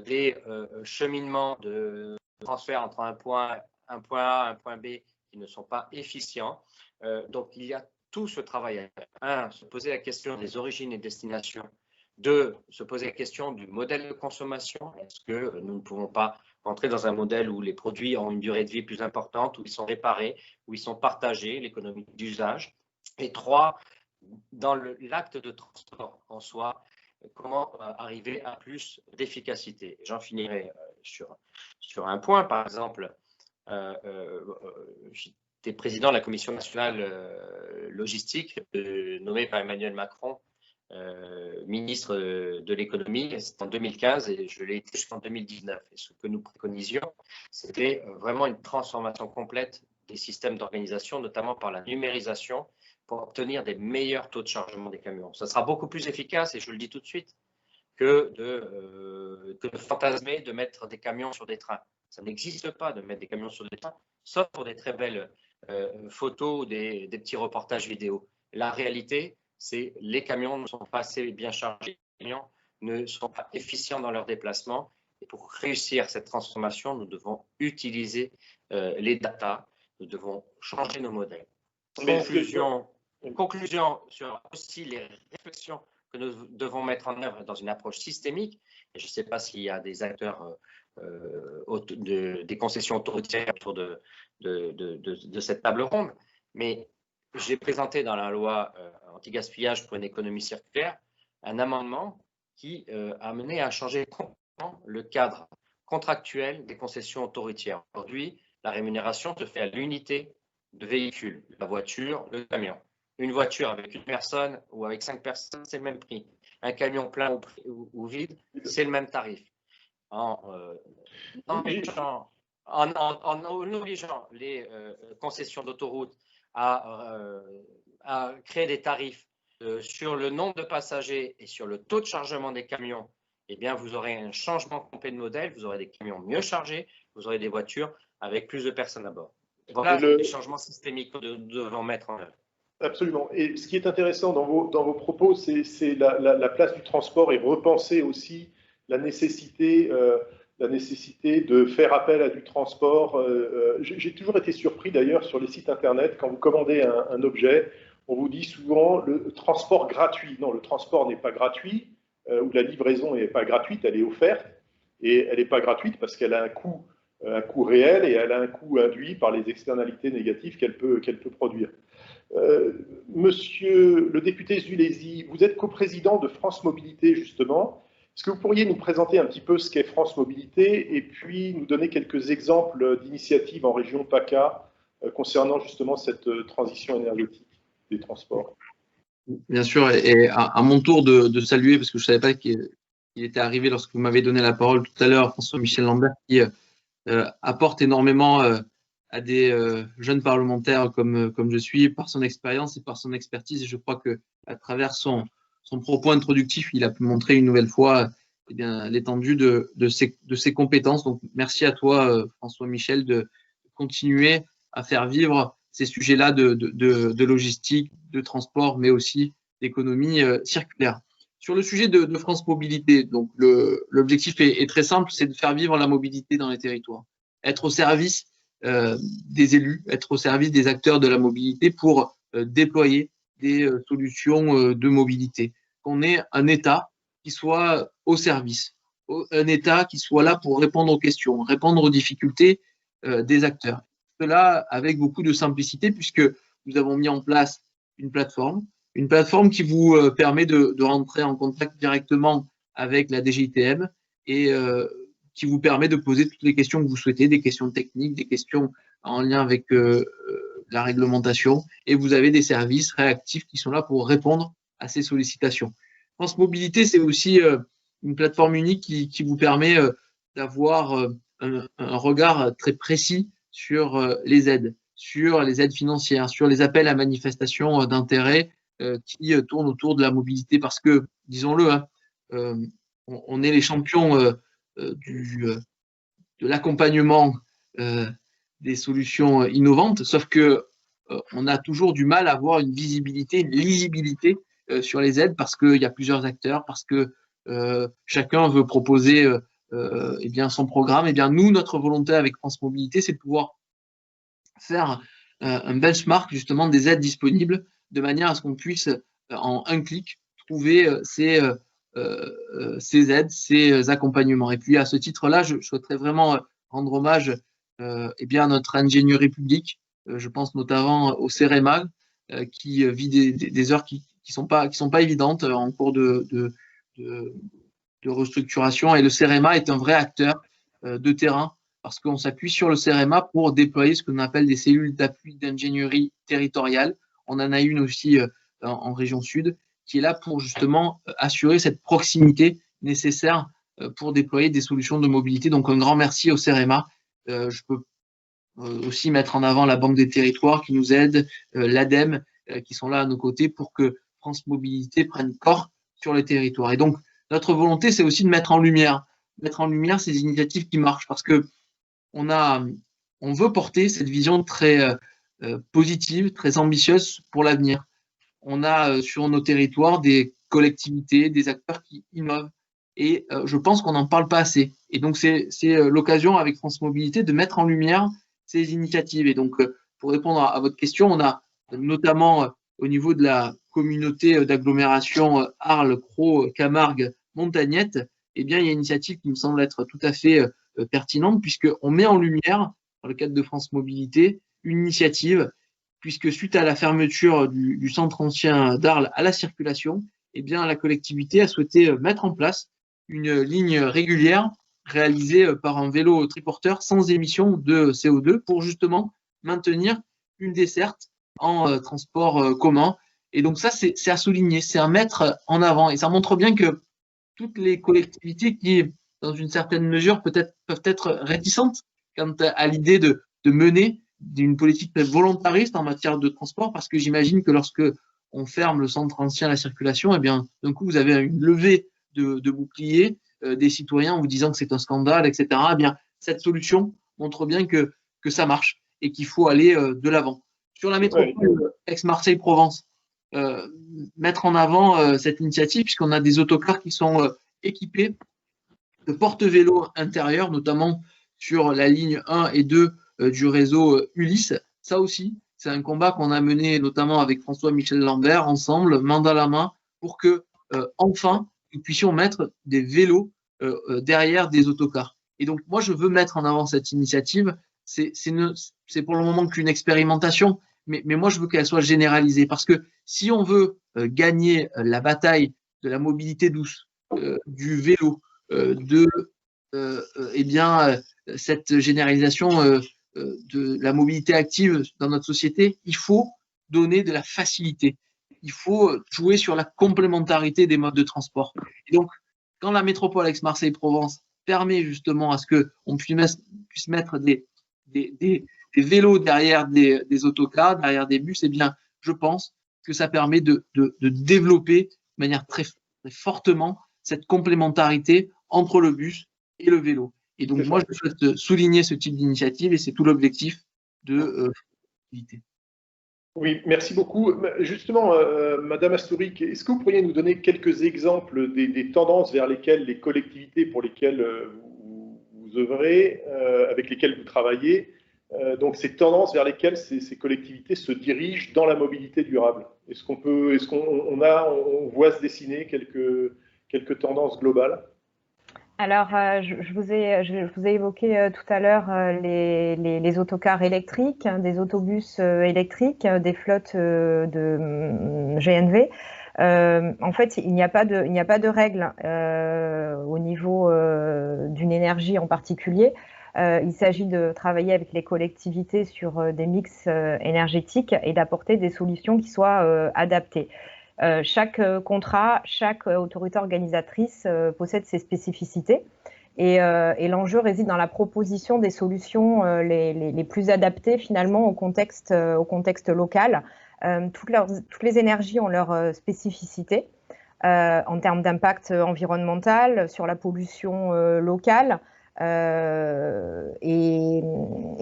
des cheminements de transfert entre un point A, un point B qui ne sont pas efficients. Donc, il y a tout ce travail. Un, se poser la question des origines et destinations. Deux, se poser la question du modèle de consommation. Est-ce que nous ne pouvons pas rentrer dans un modèle où les produits ont une durée de vie plus importante, où ils sont réparés, où ils sont partagés, l'économie d'usage. Et trois, dans l'acte de transport en soi, comment arriver à plus d'efficacité. J'en finirai sur un point. Par exemple, j'étais président de la Commission nationale logistique nommé par Emmanuel Macron, ministre de l'économie, c'était en 2015 et je l'ai été jusqu'en 2019. Et ce que nous préconisions, c'était vraiment une transformation complète des systèmes d'organisation, notamment par la numérisation, pour obtenir des meilleurs taux de chargement des camions. Ça sera beaucoup plus efficace, et je le dis tout de suite, que de fantasmer de mettre des camions sur des trains. Ça n'existe pas de mettre des camions sur des trains, sauf pour des très belles photos ou des petits reportages vidéo. La réalité, c'est que les camions ne sont pas assez bien chargés, les camions ne sont pas efficients dans leur déplacement. Et pour réussir cette transformation, nous devons utiliser les data, nous devons changer nos modèles. Conclusion sur aussi les réflexions que nous devons mettre en œuvre dans une approche systémique. Et je ne sais pas s'il y a des acteurs des concessions autoroutières autour de cette table ronde, mais j'ai présenté dans la loi anti-gaspillage pour une économie circulaire un amendement qui a mené à changer complètement le cadre contractuel des concessions autoroutières. Aujourd'hui, la rémunération se fait à l'unité de véhicule, la voiture, le camion. Une voiture avec une personne ou avec 5 personnes, c'est le même prix. Un camion plein ou vide, c'est le même tarif. En obligeant les concessions d'autoroute à créer des tarifs sur le nombre de passagers et sur le taux de chargement des camions, eh bien, vous aurez un changement complet de modèle, vous aurez des camions mieux chargés, vous aurez des voitures avec plus de personnes à bord. Voilà les changements systémiques que nous devons mettre en œuvre. Absolument. Et ce qui est intéressant dans vos propos, c'est la place du transport et repenser aussi la nécessité de faire appel à du transport. J'ai toujours été surpris d'ailleurs sur les sites internet, quand vous commandez un objet, on vous dit souvent le transport gratuit. Non, le transport n'est pas gratuit, ou la livraison n'est pas gratuite, elle est offerte. Et elle n'est pas gratuite parce qu'elle a un coût réel et elle a un coût induit par les externalités négatives qu'elle peut produire. Monsieur le député Zulesi, vous êtes coprésident de France Mobilité, justement. Est-ce que vous pourriez nous présenter un petit peu ce qu'est France Mobilité et puis nous donner quelques exemples d'initiatives en région PACA concernant justement cette transition énergétique des transports? Bien sûr, et à mon tour de saluer, parce que je ne savais pas qu'il était arrivé lorsque vous m'avez donné la parole tout à l'heure, François-Michel Lambert, qui apporte énormément à des jeunes parlementaires comme je suis, par son expérience et par son expertise. Et je crois qu'à travers son propos introductif, il a pu montrer une nouvelle fois l'étendue de ses compétences. Donc, merci à toi, François-Michel, de continuer à faire vivre ces sujets-là de logistique, de transport, mais aussi d'économie circulaire. Sur le sujet de France Mobilité, donc l'objectif est très simple, c'est de faire vivre la mobilité dans les territoires, être au service des élus, être au service des acteurs de la mobilité pour déployer des solutions de mobilité. Qu'on ait un État qui soit au service, un État qui soit là pour répondre aux questions, répondre aux difficultés des acteurs. Cela avec beaucoup de simplicité puisque nous avons mis en place une plateforme qui vous permet de rentrer en contact directement avec la DGITM et qui vous permet de poser toutes les questions que vous souhaitez, des questions techniques, des questions en lien avec la réglementation, et vous avez des services réactifs qui sont là pour répondre à ces sollicitations. France Mobilité, c'est aussi une plateforme unique qui vous permet d'avoir un regard très précis sur les aides financières, sur les appels à manifestation d'intérêt qui tournent autour de la mobilité, parce que, disons-le, hein, on est les champions de l'accompagnement des solutions innovantes, sauf que on a toujours du mal à avoir une visibilité, une lisibilité sur les aides, parce qu'il y a plusieurs acteurs, parce que chacun veut proposer eh bien, son programme. Eh bien, nous, notre volonté avec France Mobilité, c'est de pouvoir faire un benchmark justement des aides disponibles, de manière à ce qu'on puisse en un clic trouver ces aides, ces accompagnements. Et puis à ce titre-là, je souhaiterais vraiment rendre hommage eh bien, à notre ingénierie publique. Je pense notamment au CEREMA, qui vit des heures qui sont pas évidentes en cours de restructuration. Et le CEREMA est un vrai acteur de terrain, parce qu'on s'appuie sur le CEREMA pour déployer ce qu'on appelle des cellules d'appui d'ingénierie territoriale. On en a une aussi en région sud, qui est là pour justement assurer cette proximité nécessaire pour déployer des solutions de mobilité. Donc un grand merci au CEREMA. Je peux aussi mettre en avant la Banque des Territoires qui nous aide, l'ADEME qui sont là à nos côtés pour que France Mobilité prenne corps sur les territoires. Et donc notre volonté, c'est aussi de mettre en lumière ces initiatives qui marchent, parce que on veut porter cette vision très positive, très ambitieuse pour l'avenir. On a sur nos territoires des collectivités, des acteurs qui innovent, et je pense qu'on n'en parle pas assez. Et donc c'est l'occasion avec France Mobilité de mettre en lumière ces initiatives. Et donc pour répondre à votre question, on a notamment au niveau de la communauté d'agglomération Arles, Crau, Camargue, Montagnette, eh bien il y a une initiative qui me semble être tout à fait pertinente, puisqu'on met en lumière, dans le cadre de France Mobilité, une initiative, puisque suite à la fermeture du centre ancien d'Arles à la circulation, eh bien, la collectivité a souhaité mettre en place une ligne régulière réalisée par un vélo triporteur sans émission de CO2 pour justement maintenir une desserte en transport commun. Et donc ça, c'est à souligner, c'est à mettre en avant. Et ça montre bien que toutes les collectivités qui, dans une certaine mesure, peut-être peuvent être réticentes quant à l'idée de mener d'une politique volontariste en matière de transport, parce que j'imagine que lorsque on ferme le centre ancien à la circulation, eh bien, d'un coup, vous avez une levée de boucliers des citoyens en vous disant que c'est un scandale, etc. Eh bien, cette solution montre bien que ça marche et qu'il faut aller de l'avant. Sur la métropole Aix-Marseille-Provence, mettre en avant cette initiative, puisqu'on a des autocars qui sont équipés de porte-vélos intérieurs, notamment sur la ligne 1 et 2 du réseau Ulysse. Ça aussi, c'est un combat qu'on a mené notamment avec François-Michel Lambert, ensemble, main dans la main, pour que enfin nous puissions mettre des vélos derrière des autocars. Et donc moi, je veux mettre en avant cette initiative. C'est pour le moment qu'une expérimentation, mais moi, je veux qu'elle soit généralisée, parce que si on veut gagner la bataille de la mobilité douce, du vélo, eh bien, cette généralisation de la mobilité active dans notre société, il faut donner de la facilité. Il faut jouer sur la complémentarité des modes de transport. Et donc, quand la métropole Aix-Marseille-Provence permet justement à ce qu'on puisse mettre des vélos derrière des autocars, derrière des bus, eh bien, je pense que ça permet de développer de manière très, très fortement cette complémentarité entre le bus et le vélo. Et donc, moi, je souhaite souligner ce type d'initiative, et c'est tout l'objectif de l'activité. Oui, merci beaucoup. Justement, Madame Astourik, est-ce que vous pourriez nous donner quelques exemples des tendances vers lesquelles les collectivités pour lesquelles vous œuvrez, avec lesquelles vous travaillez, donc ces tendances vers lesquelles ces collectivités se dirigent dans la mobilité durable? Est-ce qu'on voit se dessiner quelques tendances globales? Alors, je vous ai évoqué tout à l'heure les autocars électriques, des autobus électriques, des flottes de GNV. En fait, il n'y a pas de règle au niveau d'une énergie en particulier. Il s'agit de travailler avec les collectivités sur des mix énergétiques et d'apporter des solutions qui soient adaptées. Chaque contrat, chaque autorité organisatrice possède ses spécificités et l'enjeu réside dans la proposition des solutions les plus adaptées finalement au contexte local. Toutes les énergies ont leur spécificité en termes d'impact environnemental, sur la pollution locale et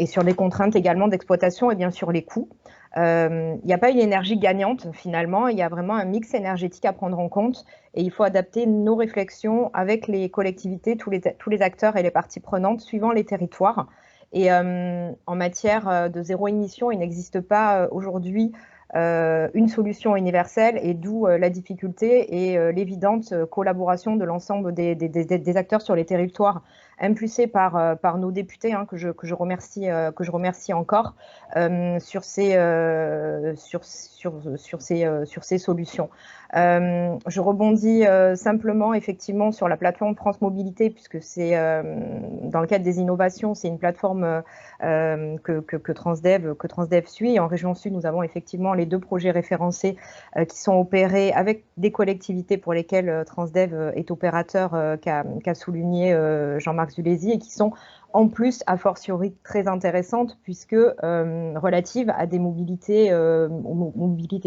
sur les contraintes également d'exploitation et bien sûr les coûts. Il n'y a pas une énergie gagnante finalement, il y a vraiment un mix énergétique à prendre en compte et il faut adapter nos réflexions avec les collectivités, tous les acteurs et les parties prenantes suivant les territoires. Et en matière de zéro émission, il n'existe pas aujourd'hui une solution universelle et d'où la difficulté et l'évidente collaboration de l'ensemble des acteurs sur les territoires impulsés par nos députés que je remercie encore sur ces solutions. Je rebondis simplement effectivement sur la plateforme France Mobilité puisque c'est dans le cadre des innovations, c'est une plateforme que Transdev suit. Et en région Sud, nous avons effectivement les 2 projets référencés qui sont opérés avec des collectivités pour lesquelles Transdev est opérateur, qu'a souligné Jean-Marc Zulesi, et qui sont en plus a fortiori très intéressantes puisque relatives à des mobilités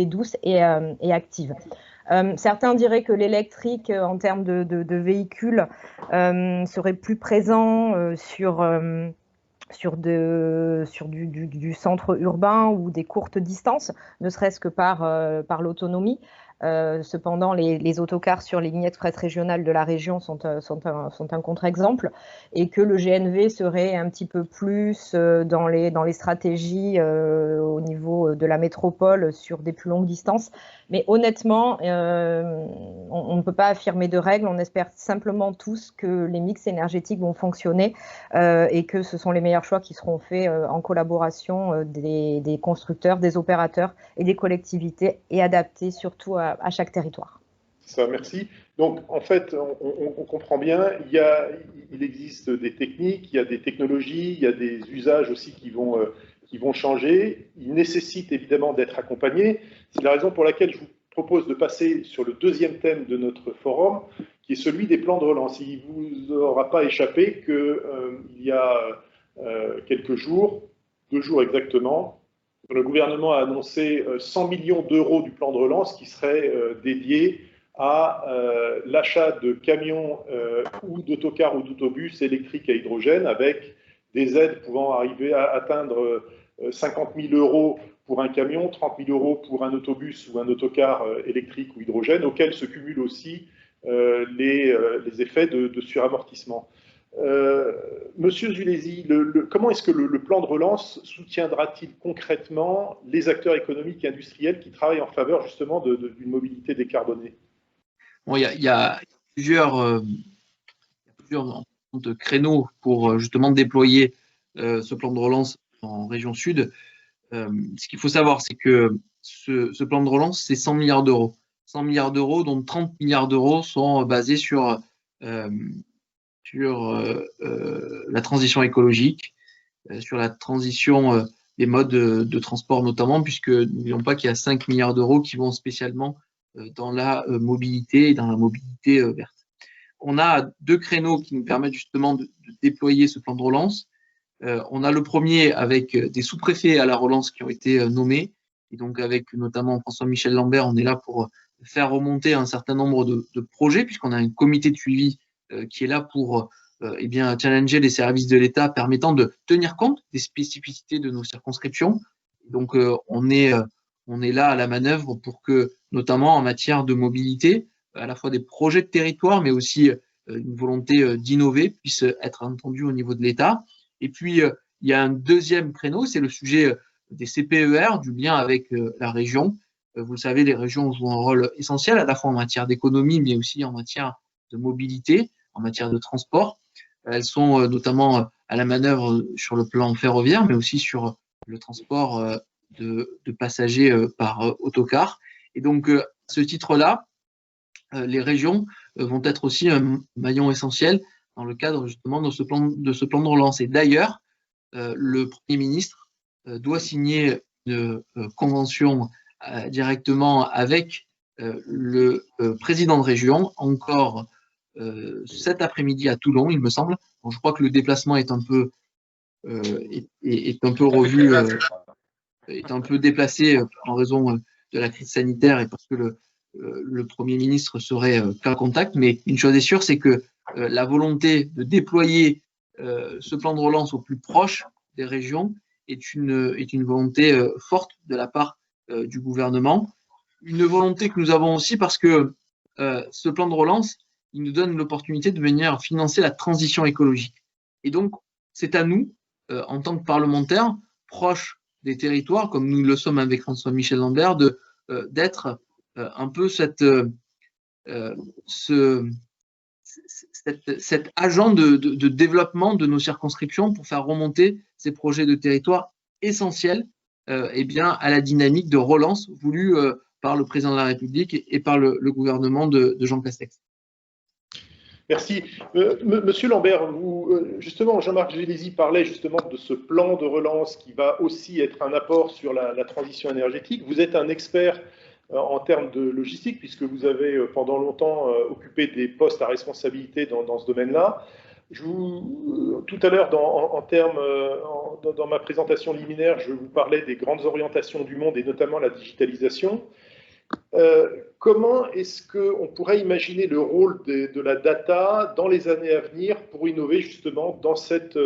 douces et actives. Certains diraient que l'électrique en termes de véhicules serait plus présent sur du centre urbain ou des courtes distances, ne serait-ce que par l'autonomie. Cependant, les autocars sur les lignes express régionales de la région sont un contre-exemple et que le GNV serait un petit peu plus dans les stratégies au niveau de la métropole sur des plus longues distances. Mais honnêtement, on ne peut pas affirmer de règles. On espère simplement tous que les mix énergétiques vont fonctionner et que ce sont les meilleurs choix qui seront faits en collaboration des constructeurs, des opérateurs et des collectivités et adaptés surtout à chaque territoire. Ça, merci. Donc, en fait, on comprend bien, il existe des techniques, il y a des technologies, il y a des usages aussi qui vont changer. Ils nécessitent évidemment d'être accompagnés. C'est la raison pour laquelle je vous propose de passer sur le 2e thème de notre forum, qui est celui des plans de relance. Il ne vous aura pas échappé qu'il y a quelques jours, 2 jours exactement, le gouvernement a annoncé 100 millions d'euros du plan de relance qui serait dédié à l'achat de camions ou d'autocars ou d'autobus électriques à hydrogène avec des aides pouvant arriver à atteindre 50 000 euros pour un camion, 30 000 euros pour un autobus ou un autocar électrique ou hydrogène, auxquels se cumulent aussi les effets de suramortissement. Monsieur Zulesi, comment est-ce que le plan de relance soutiendra-t-il concrètement les acteurs économiques et industriels qui travaillent en faveur justement d'une mobilité décarbonée? Bon, il y a plusieurs créneaux pour justement déployer ce plan de relance en région Sud. Ce qu'il faut savoir, c'est que ce plan de relance, c'est 100 milliards d'euros. 100 milliards d'euros, dont 30 milliards d'euros sont basés sur la transition écologique, sur la transition des modes de transport notamment, puisque n'oublions pas qu'il y a 5 milliards d'euros qui vont spécialement dans la mobilité et dans la mobilité verte. On a 2 créneaux qui nous permettent justement de déployer ce plan de relance. On a le premier avec des sous-préfets à la relance qui ont été nommés, et donc avec notamment François-Michel Lambert, on est là pour faire remonter un certain nombre de projets, puisqu'on a un comité de suivi qui est là pour challenger les services de l'État permettant de tenir compte des spécificités de nos circonscriptions. Donc, on est là à la manœuvre pour que, notamment en matière de mobilité, à la fois des projets de territoire, mais aussi une volonté d'innover puisse être entendue au niveau de l'État. Et puis, il y a un deuxième créneau, c'est le sujet des CPER, du lien avec la région. Vous le savez, les régions jouent un rôle essentiel à la fois en matière d'économie, mais aussi en matière de mobilité, en matière de transport. Elles sont notamment à la manœuvre sur le plan ferroviaire, mais aussi sur le transport de passagers par autocar. Et donc, ce titre-là, les régions vont être aussi un maillon essentiel dans le cadre justement de ce plan de relance. Et d'ailleurs, le Premier ministre doit signer une convention directement avec le président de région, encore cet après-midi à Toulon, il me semble. Bon, je crois que le déplacement est un peu revu, est un peu déplacé en raison de la crise sanitaire et parce que le Premier ministre serait qu'un contact. Mais une chose est sûre, c'est que la volonté de déployer ce plan de relance au plus proche des régions est une volonté forte de la part du gouvernement. Une volonté que nous avons aussi parce que ce plan de relance, il nous donne l'opportunité de venir financer la transition écologique. Et donc, c'est à nous, en tant que parlementaires, proches des territoires, comme nous le sommes avec François-Michel Lambert, d'être un peu cet agent de développement de nos circonscriptions pour faire remonter ces projets de territoire essentiels à la dynamique de relance voulue par le président de la République et par le gouvernement de Jean Castex. Merci. Monsieur Lambert, justement, Jean-Marc Gélisy parlait justement de ce plan de relance qui va aussi être un apport sur la transition énergétique. Vous êtes un expert en termes de logistique, puisque vous avez pendant longtemps occupé des postes à responsabilité dans ce domaine-là. Tout à l'heure, dans ma présentation liminaire, je vous parlais des grandes orientations du monde et notamment la digitalisation. Comment est-ce qu'on pourrait imaginer le rôle de la data dans les années à venir pour innover justement dans cette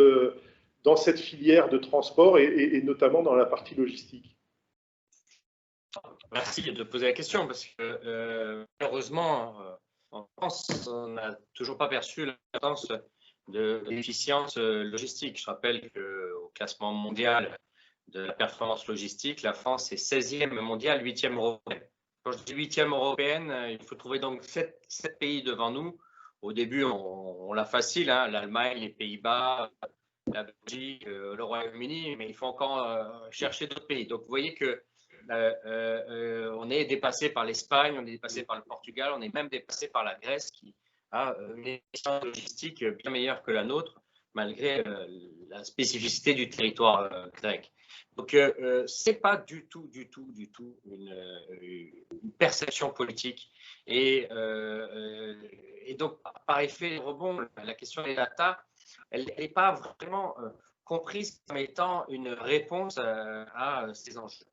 filière de transport et notamment dans la partie logistique? Merci de poser la question parce que malheureusement, en France, on n'a toujours pas perçu l'importance de l'efficience logistique. Je rappelle qu'au classement mondial de la performance logistique, la France est 16e mondial, 8e européenne. Quand je dis 8e européenne, il faut trouver donc 7 pays devant nous. Au début, on l'a facile, hein, l'Allemagne, les Pays-Bas, la Belgique, le Royaume-Uni, mais il faut encore chercher d'autres pays. Donc, vous voyez que on est dépassé par l'Espagne, on est dépassé par le Portugal, on est même dépassé par la Grèce qui a une efficience logistique bien meilleure que la nôtre, malgré la spécificité du territoire grec. Donc, ce n'est pas du tout une perception politique. Et donc, par effet rebond, la question des data, elle n'est pas vraiment comprise comme étant une réponse à ces enjeux.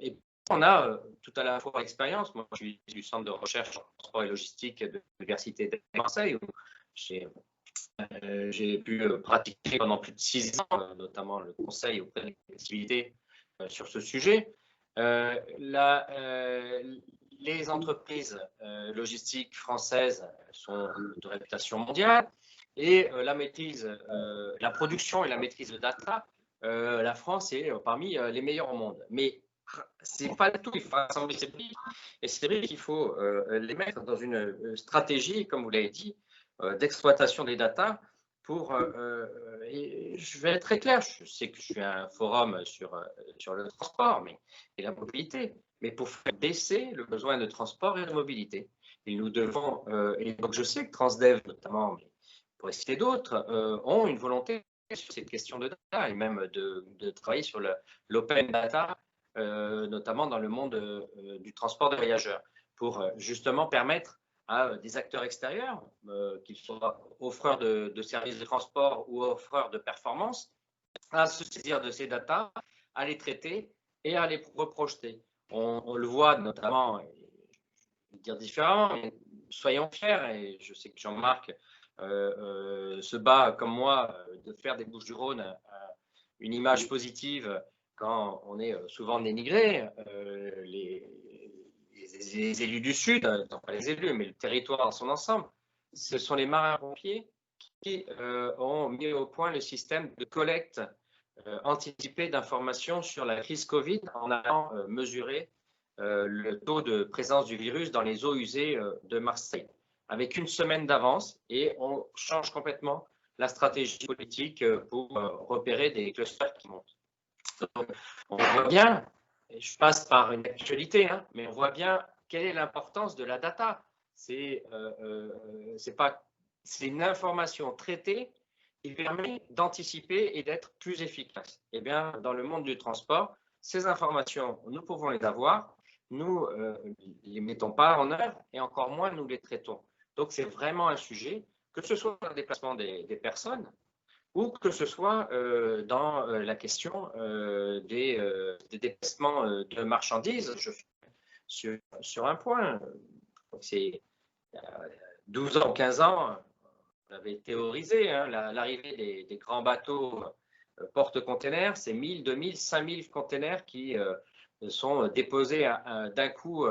Et on a tout à la fois expérience. Moi, je suis du centre de recherche en transport et logistique de l'Université de Marseille, où j'ai pu pratiquer pendant plus de 6 ans, notamment le conseil auprès des collectivités sur ce sujet. Les entreprises logistiques françaises sont de réputation mondiale et la production et la maîtrise de data, la France est parmi les meilleurs au monde. Mais ce n'est pas tout, il faut assembler ces briques. Et ces briques, il faut les mettre dans une stratégie, comme vous l'avez dit, d'exploitation des data et je vais être très clair, je sais que je suis un forum sur le transport et la mobilité, mais pour faire baisser le besoin de transport et de mobilité. Et nous devons, et donc je sais que Transdev notamment, mais pour citer d'autres, ont une volonté sur cette question de data et même de travailler sur l'open data, notamment dans le monde du transport de voyageurs, pour justement permettre à des acteurs extérieurs, qu'ils soient offreurs de services de transport ou offreurs de performance, à se saisir de ces datas, à les traiter et à les reprojeter. On le voit notamment, je vais dire différemment, mais soyons fiers, et je sais que Jean-Marc se bat comme moi de faire des Bouches-du-Rhône une image positive quand on est souvent dénigré. Les élus du Sud, non pas les élus, mais le territoire dans son ensemble, ce sont les marins-pompiers qui ont mis au point le système de collecte anticipée d'informations sur la crise Covid en allant mesurer le taux de présence du virus dans les eaux usées de Marseille, avec une semaine d'avance, et on change complètement la stratégie politique pour repérer des clusters qui montent. Donc, on voit bien, et je passe par une actualité, mais on voit bien quelle est l'importance de la data? C'est une information traitée qui permet d'anticiper et d'être plus efficace. Eh bien, dans le monde du transport, ces informations, nous pouvons les avoir, nous ne les mettons pas en œuvre et encore moins nous les traitons. Donc, c'est vraiment un sujet, que ce soit dans le déplacement des personnes ou que ce soit dans la question des déplacements de marchandises. Je suis sur un point, c'est 12 ans, 15 ans, on avait théorisé hein, l'arrivée des grands bateaux porte-containers, c'est 1000, 2000, 5000 containers qui sont déposés d'un coup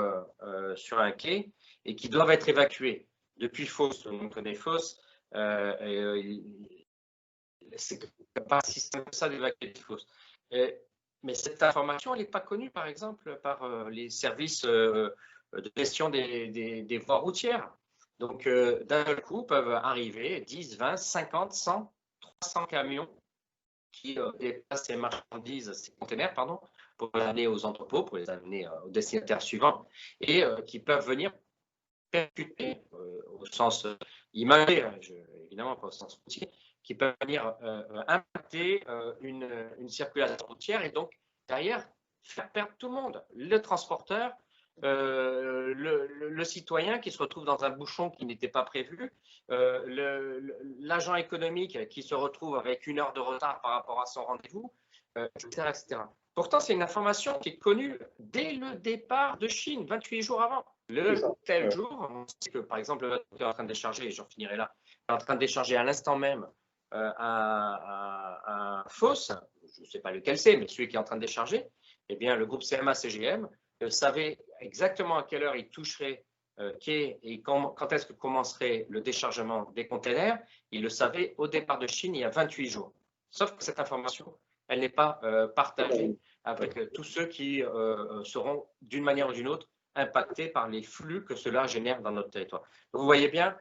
sur un quai et qui doivent être évacués. Depuis Fos, on connaît Fos, c'est pas un système comme ça d'évacuer Fos. Mais cette information, elle n'est pas connue, par exemple, par les services de gestion des voies routières. Donc, d'un coup, peuvent arriver 10, 20, 50, 100, 300 camions qui déplacent ces marchandises, ces containers, pardon, pour les amener aux entrepôts, pour les amener aux destinataires suivants, et qui peuvent venir percuter, au sens imagé, évidemment pas au sens routier, qui peuvent venir impacter une circulation routière et donc, derrière, faire perdre tout le monde. Le transporteur, le citoyen qui se retrouve dans un bouchon qui n'était pas prévu, l'agent économique qui se retrouve avec 1 heure de retard par rapport à son rendez-vous, etc., etc. Pourtant, c'est une information qui est connue dès le départ de Chine, 28 jours avant. Tel jour, on sait que par exemple, le bateau est en train de décharger, et j'en finirai là, est en train de décharger à l'instant même un Fos, je ne sais pas lequel c'est, mais celui qui est en train de décharger, eh bien, le groupe CMA-CGM savait exactement à quelle heure il toucherait quai et quand est-ce que commencerait le déchargement des containers. Il le savait au départ de Chine il y a 28 jours. Sauf que cette information, elle n'est pas partagée avec tous ceux qui seront d'une manière ou d'une autre impactés par les flux que cela génère dans notre territoire. Donc, vous voyez bien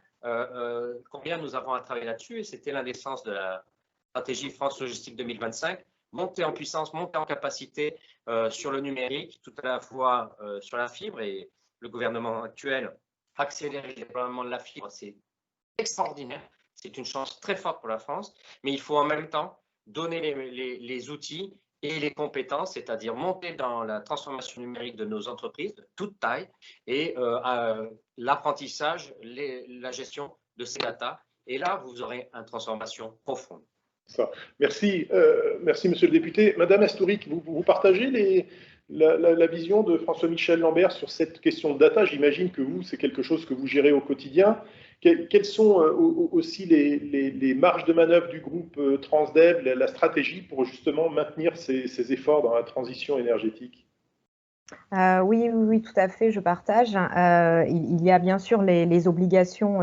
combien nous avons à travailler là-dessus et c'était l'un des sens de la stratégie France Logistique 2025. Monter en puissance, monter en capacité sur le numérique, tout à la fois sur la fibre et le gouvernement actuel accélérer le déploiement de la fibre, c'est extraordinaire, c'est une chance très forte pour la France, mais il faut en même temps donner les outils et les compétences, c'est-à-dire monter dans la transformation numérique de nos entreprises de toute taille et l'apprentissage, la gestion de ces data. Et là, vous aurez une transformation profonde. Ça. Merci, merci Monsieur le député. Madame Astouric, vous partagez la vision de François-Michel Lambert sur cette question de data. J'imagine que vous, c'est quelque chose que vous gérez au quotidien. Quelles sont aussi les marges de manœuvre du groupe Transdev, la stratégie pour justement maintenir ces efforts dans la transition énergétique? Oui, tout à fait, je partage. Il y a bien sûr les obligations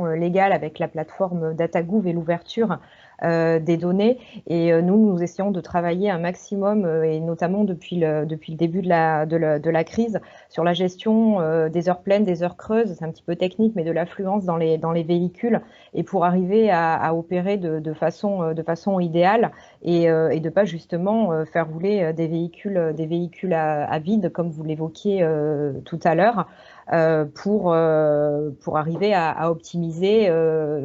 légales avec la plateforme DataGouv et l'ouverture des données. Et nous essayons de travailler un maximum, et notamment depuis le début de la crise, sur la gestion des heures pleines, des heures creuses. C'est un petit peu technique, mais de l'affluence dans les véhicules, et pour arriver à opérer de façon idéale et de pas justement faire rouler des véhicules à vide, comme vous l'évoquiez tout à l'heure, pour arriver à optimiser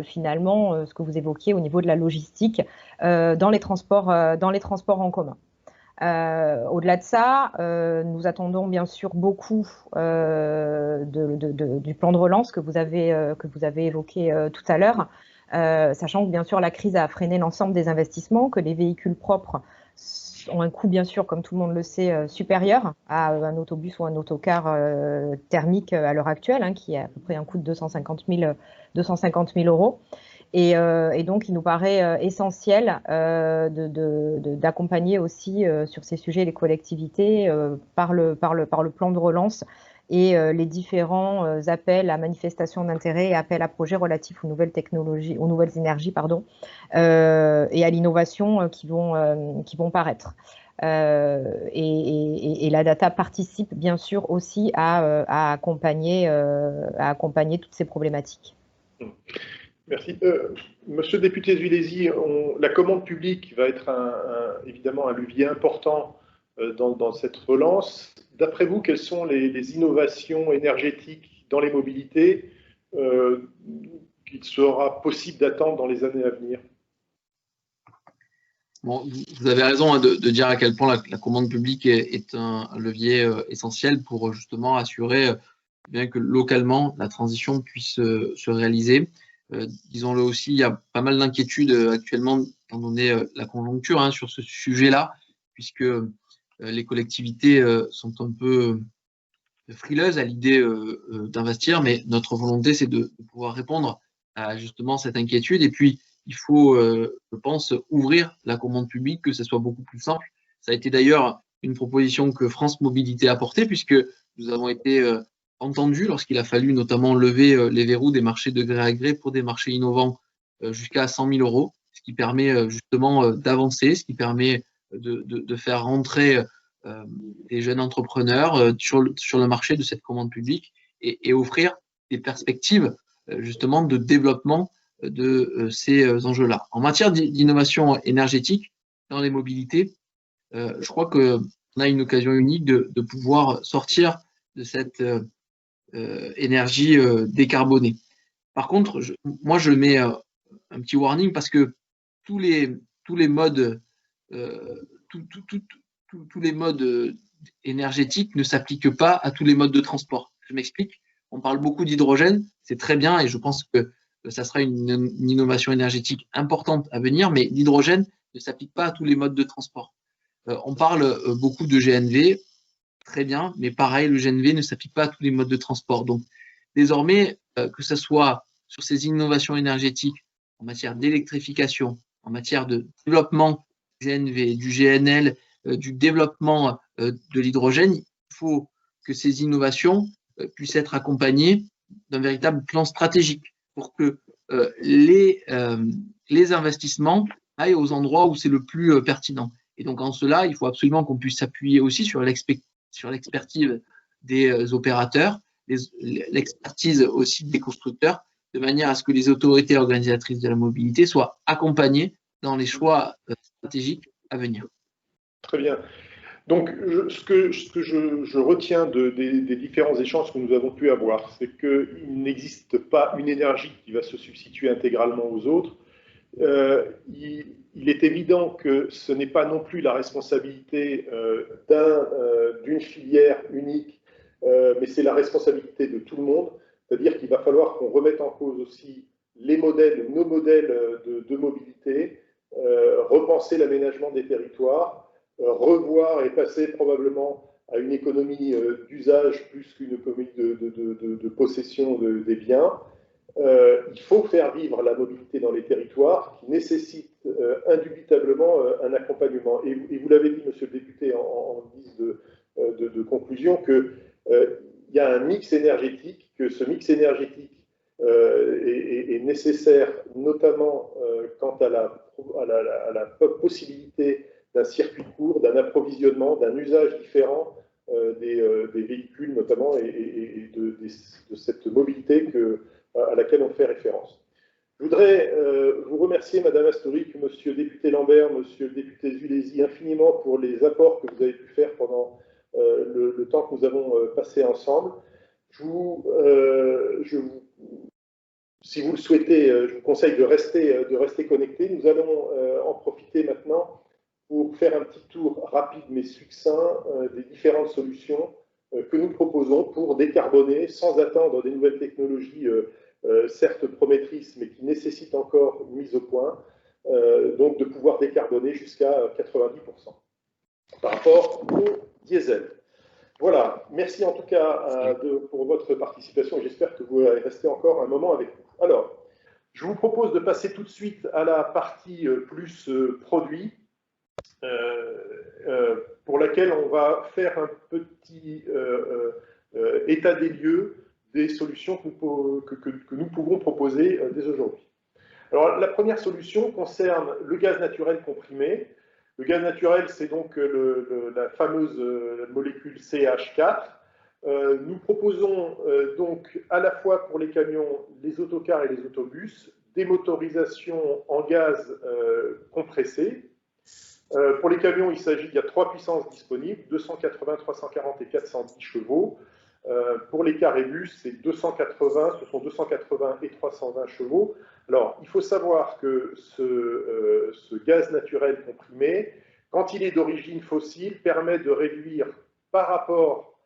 finalement ce que vous évoquiez au niveau de la logistique dans les transports en commun. Au-delà de ça, nous attendons bien sûr beaucoup du plan de relance que vous avez évoqué tout à l'heure, sachant que bien sûr la crise a freiné l'ensemble des investissements, que les véhicules propres ont un coût, bien sûr, comme tout le monde le sait, supérieur à un autobus ou un autocar thermique à l'heure actuelle, hein, qui a à peu près un coût de 250 000 euros. Et donc, il nous paraît essentiel d'accompagner aussi sur ces sujets les collectivités par le plan de relance et les différents appels à manifestation d'intérêt et appels à projets relatifs aux nouvelles technologies, aux nouvelles énergies, et à l'innovation qui vont paraître. Et la data participe bien sûr aussi à accompagner toutes ces problématiques. Merci. Monsieur le député Zuilesi, la commande publique va être évidemment un levier important dans cette relance. D'après vous, quelles sont les innovations énergétiques dans les mobilités qu'il sera possible d'attendre dans les années à venir? Bon, vous avez raison de dire à quel point la commande publique est un levier essentiel pour justement assurer bien que localement la transition puisse se réaliser. Disons-le aussi, il y a pas mal d'inquiétudes actuellement, étant donné la conjoncture, sur ce sujet-là, puisque les collectivités sont un peu frileuses à l'idée d'investir, mais notre volonté, c'est de pouvoir répondre à justement cette inquiétude. Et puis, il faut, je pense, ouvrir la commande publique, que ce soit beaucoup plus simple. Ça a été d'ailleurs une proposition que France Mobilité a portée, puisque nous avons été entendus lorsqu'il a fallu notamment lever les verrous des marchés de gré à gré pour des marchés innovants jusqu'à 100 000 euros, ce qui permet justement d'avancer, ce qui permet de faire rentrer des jeunes entrepreneurs sur le marché de cette commande publique et offrir des perspectives justement de développement de ces enjeux-là. En matière d'innovation énergétique dans les mobilités, je crois qu'on a une occasion unique de pouvoir sortir de cette énergie décarbonée. Par contre, moi, je mets un petit warning parce que tous les modes tous les modes énergétiques ne s'appliquent pas à tous les modes de transport. Je m'explique. On parle beaucoup d'hydrogène, c'est très bien et je pense que ça sera une innovation énergétique importante à venir, mais l'hydrogène ne s'applique pas à tous les modes de transport. On parle beaucoup de GNV, très bien, mais pareil, le GNV ne s'applique pas à tous les modes de transport. Donc, désormais, que ce soit sur ces innovations énergétiques en matière d'électrification, en matière de développement du GNV, du GNL, du développement de l'hydrogène, il faut que ces innovations puissent être accompagnées d'un véritable plan stratégique pour que les investissements aillent aux endroits où c'est le plus pertinent. Et donc, en cela, il faut absolument qu'on puisse s'appuyer aussi sur l'expertise des opérateurs, l'expertise aussi des constructeurs, de manière à ce que les autorités organisatrices de la mobilité soient accompagnées dans les choix stratégiques à venir. Très bien. Donc, ce que je retiens des différents échanges que nous avons pu avoir, c'est qu'il n'existe pas une énergie qui va se substituer intégralement aux autres. Il est évident que ce n'est pas non plus la responsabilité d'une filière unique, mais c'est la responsabilité de tout le monde. C'est-à-dire qu'il va falloir qu'on remette en cause aussi nos modèles de mobilité, repenser l'aménagement des territoires, revoir et passer probablement à une économie d'usage plus qu'une économie de possession des biens. Il faut faire vivre la mobilité dans les territoires qui nécessite indubitablement un accompagnement. Et vous l'avez dit, monsieur le député, en guise de conclusion, qu'il y a un mix énergétique, que ce mix énergétique est nécessaire, notamment quant à la possibilité d'un circuit court, d'un approvisionnement, d'un usage différent des véhicules notamment et de cette mobilité à laquelle on fait référence. Je voudrais vous remercier, Madame Astoric, Monsieur le député Lambert, Monsieur le député Zulesi, infiniment pour les apports que vous avez pu faire pendant le temps que nous avons passé ensemble. Si vous le souhaitez, je vous conseille de rester connecté. Nous allons en profiter maintenant pour faire un petit tour rapide mais succinct des différentes solutions que nous proposons pour décarboner sans attendre des nouvelles technologies certes promettrices mais qui nécessitent encore une mise au point, donc de pouvoir décarboner jusqu'à 90% par rapport au diesel. Voilà, merci en tout cas pour votre participation et j'espère que vous allez rester encore un moment avec nous. Alors, je vous propose de passer tout de suite à la partie plus produit. Pour laquelle on va faire un petit état des lieux des solutions que nous pouvons proposer dès aujourd'hui. Alors, la première solution concerne le gaz naturel comprimé. Le gaz naturel, c'est donc la fameuse molécule CH4. Nous proposons donc à la fois pour les camions, les autocars et les autobus, des motorisations en gaz compressé. Pour les camions, il y a 3 puissances disponibles, 280, 340 et 410 chevaux. Pour les cars et bus, ce sont 280 et 320 chevaux. Alors, il faut savoir que ce gaz naturel comprimé, quand il est d'origine fossile, permet de réduire par rapport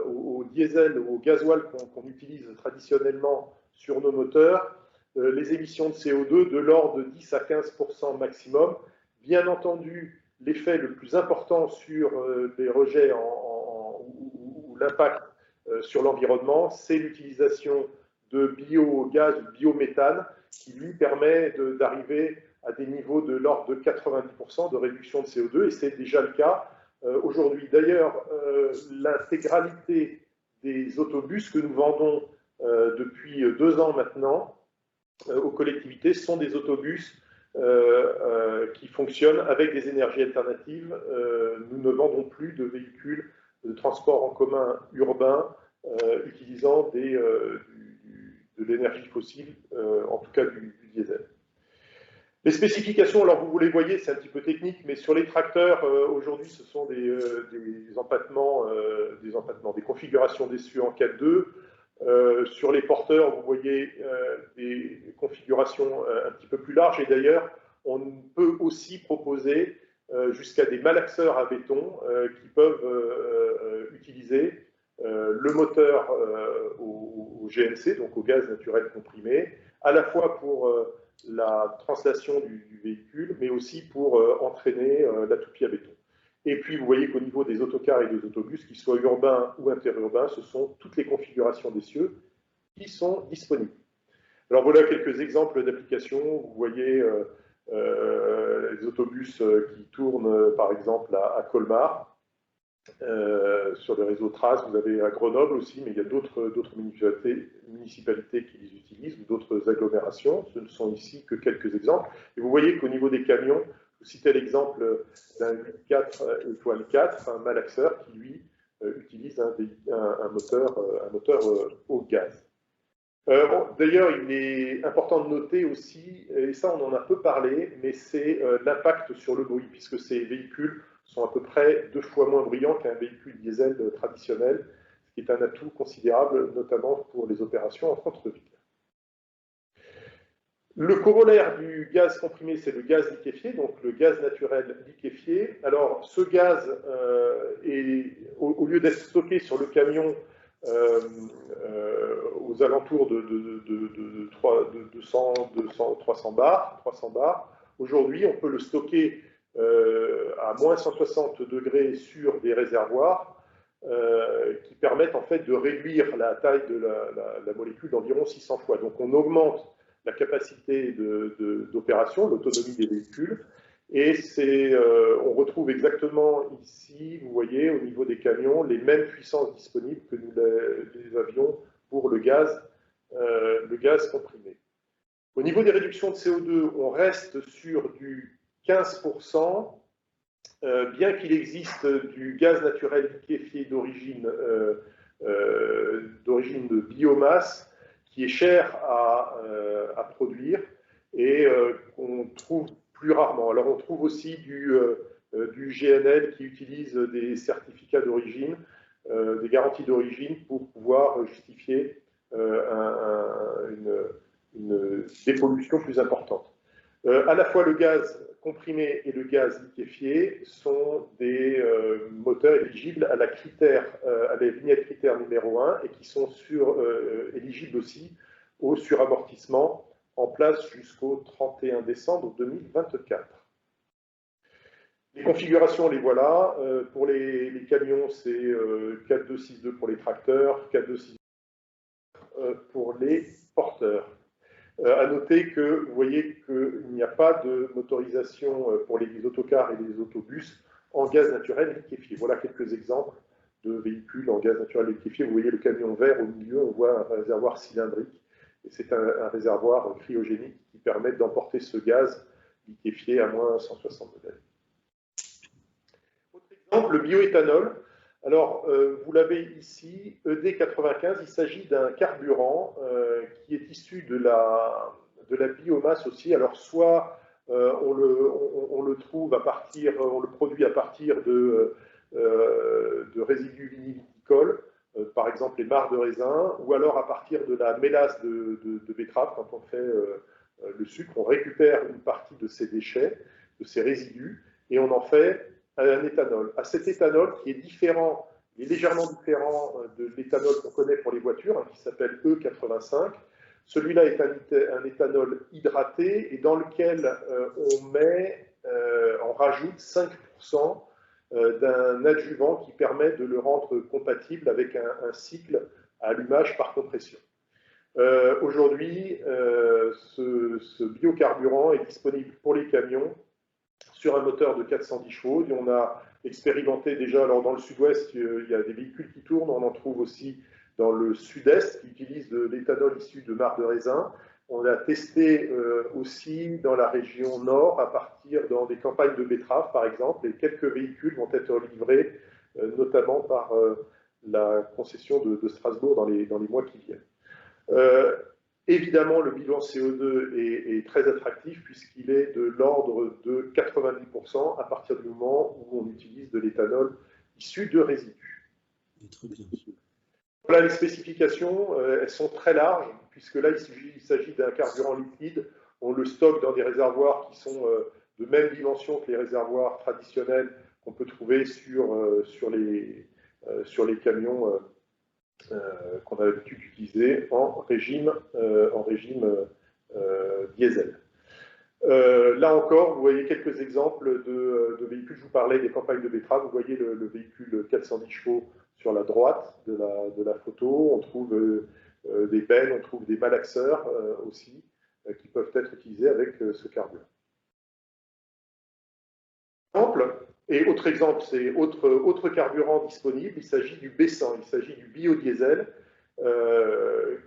au diesel ou au gasoil qu'on utilise traditionnellement sur nos moteurs, les émissions de CO2 de l'ordre de 10 à 15% maximum. Bien entendu, l'effet le plus important sur les rejets ou l'impact sur l'environnement, c'est l'utilisation de biogaz, de biométhane, qui lui permet d'arriver à des niveaux de l'ordre de 90% de réduction de CO2, et c'est déjà le cas aujourd'hui. D'ailleurs, l'intégralité des autobus que nous vendons depuis 2 ans maintenant aux collectivités sont des autobus qui fonctionnent avec des énergies alternatives. Nous ne vendons plus de véhicules de transport en commun urbain utilisant de l'énergie fossile, en tout cas du diesel. Les spécifications, alors vous les voyez, c'est un petit peu technique, mais sur les tracteurs, aujourd'hui, ce sont des empattements, des configurations d'essieux en 4.2. Sur les porteurs, vous voyez des configurations un petit peu plus larges, et d'ailleurs, on peut aussi proposer jusqu'à des malaxeurs à béton qui peuvent utiliser le moteur au GNC, donc au gaz naturel comprimé, à la fois pour la translation du véhicule, mais aussi pour entraîner la toupie à béton. Et puis, vous voyez qu'au niveau des autocars et des autobus, qu'ils soient urbains ou interurbains, ce sont toutes les configurations d'essieux qui sont disponibles. Alors, voilà quelques exemples d'applications. Vous voyez les autobus qui tournent, par exemple, à Colmar, sur le réseau Trace. Vous avez à Grenoble aussi, mais il y a d'autres municipalités qui les utilisent, ou d'autres agglomérations. Ce ne sont ici que quelques exemples. Et vous voyez qu'au niveau des camions, je vous citais l'exemple d'un 8.4 étoile 4, un malaxeur qui, lui, utilise un moteur au gaz. D'ailleurs, il est important de noter aussi, et ça on en a peu parlé, mais c'est l'impact sur le bruit, puisque ces véhicules sont à peu près 2 fois moins bruyants qu'un véhicule diesel traditionnel, ce qui est un atout considérable, notamment pour les opérations en centre-ville. Le corollaire du gaz comprimé, c'est le gaz liquéfié, donc le gaz naturel liquéfié. Alors, ce gaz, au lieu d'être stocké sur le camion aux alentours de 300 bars, aujourd'hui, on peut le stocker à moins 160 degrés sur des réservoirs qui permettent en fait de réduire la taille de la molécule d'environ 600 fois. Donc, on augmente la capacité d'opération, l'autonomie des véhicules. Et on retrouve exactement ici, vous voyez, au niveau des camions, les mêmes puissances disponibles que nous les avions pour le gaz comprimé. Au niveau des réductions de CO2, on reste sur du 15%, bien qu'il existe du gaz naturel liquéfié d'origine de biomasse, qui est cher à produire et qu'on trouve plus rarement. Alors on trouve aussi du GNL qui utilise des certificats d'origine, des garanties d'origine pour pouvoir justifier une dépollution plus importante. À la fois le gaz comprimé et le gaz liquéfié sont des moteurs éligibles à la vignette critère numéro 1 et qui sont éligibles aussi au suramortissement en place jusqu'au 31 décembre 2024. Les configurations, les voilà. Pour les camions, c'est 4262 pour les tracteurs, 4262 pour les porteurs. À noter que vous voyez qu'il n'y a pas de motorisation pour les autocars et les autobus en gaz naturel liquéfié. Voilà quelques exemples de véhicules en gaz naturel liquéfié. Vous voyez le camion vert au milieu, on voit un réservoir cylindrique. Et c'est un réservoir cryogénique qui permet d'emporter ce gaz liquéfié à moins 160 degrés. Autre exemple, le bioéthanol. Alors, vous l'avez ici, ED95, il s'agit d'un carburant qui est issu de la biomasse aussi, alors soit on le trouve à partir, on le produit à partir de résidus vinyliticoles, par exemple les marcs de raisin, ou alors à partir de la mélasse de betterave. Quand on fait le sucre, on récupère une partie de ces déchets, de ces résidus, et on en fait un éthanol. À cet éthanol qui est différent, il est légèrement différent de l'éthanol qu'on connaît pour les voitures, hein, qui s'appelle E85. Celui-là est un éthanol hydraté et dans lequel on rajoute 5% d'un adjuvant qui permet de le rendre compatible avec un cycle à allumage par compression. Aujourd'hui, ce biocarburant est disponible pour les camions sur un moteur de 410 chevaux. Et on a expérimenté déjà, alors dans le sud-ouest, il y a des véhicules qui tournent, on en trouve aussi dans le sud-est qui utilisent de l'éthanol issu de marcs de raisin. On l'a testé aussi dans la région nord, à partir dans des campagnes de betteraves, par exemple, et quelques véhicules vont être livrés, notamment par la concession de Strasbourg dans les mois qui viennent. Évidemment, le bilan CO2 est très attractif puisqu'il est de l'ordre de 90% à partir du moment où on utilise de l'éthanol issu de résidus. Très bien. Voilà les spécifications, elles sont très larges puisque là il s'agit d'un carburant liquide. On le stocke dans des réservoirs qui sont de même dimension que les réservoirs traditionnels qu'on peut trouver sur les camions qu'on a l'habitude d'utiliser en régime diesel. Là encore, vous voyez quelques exemples de véhicules. Je vous parlais des campagnes de betteraves. Vous voyez le véhicule 410 chevaux sur la droite de la photo. On trouve des bennes, on trouve des malaxeurs aussi qui peuvent être utilisés avec ce carburant. Et autre exemple, c'est autre carburant disponible, il s'agit du B100, il s'agit du biodiesel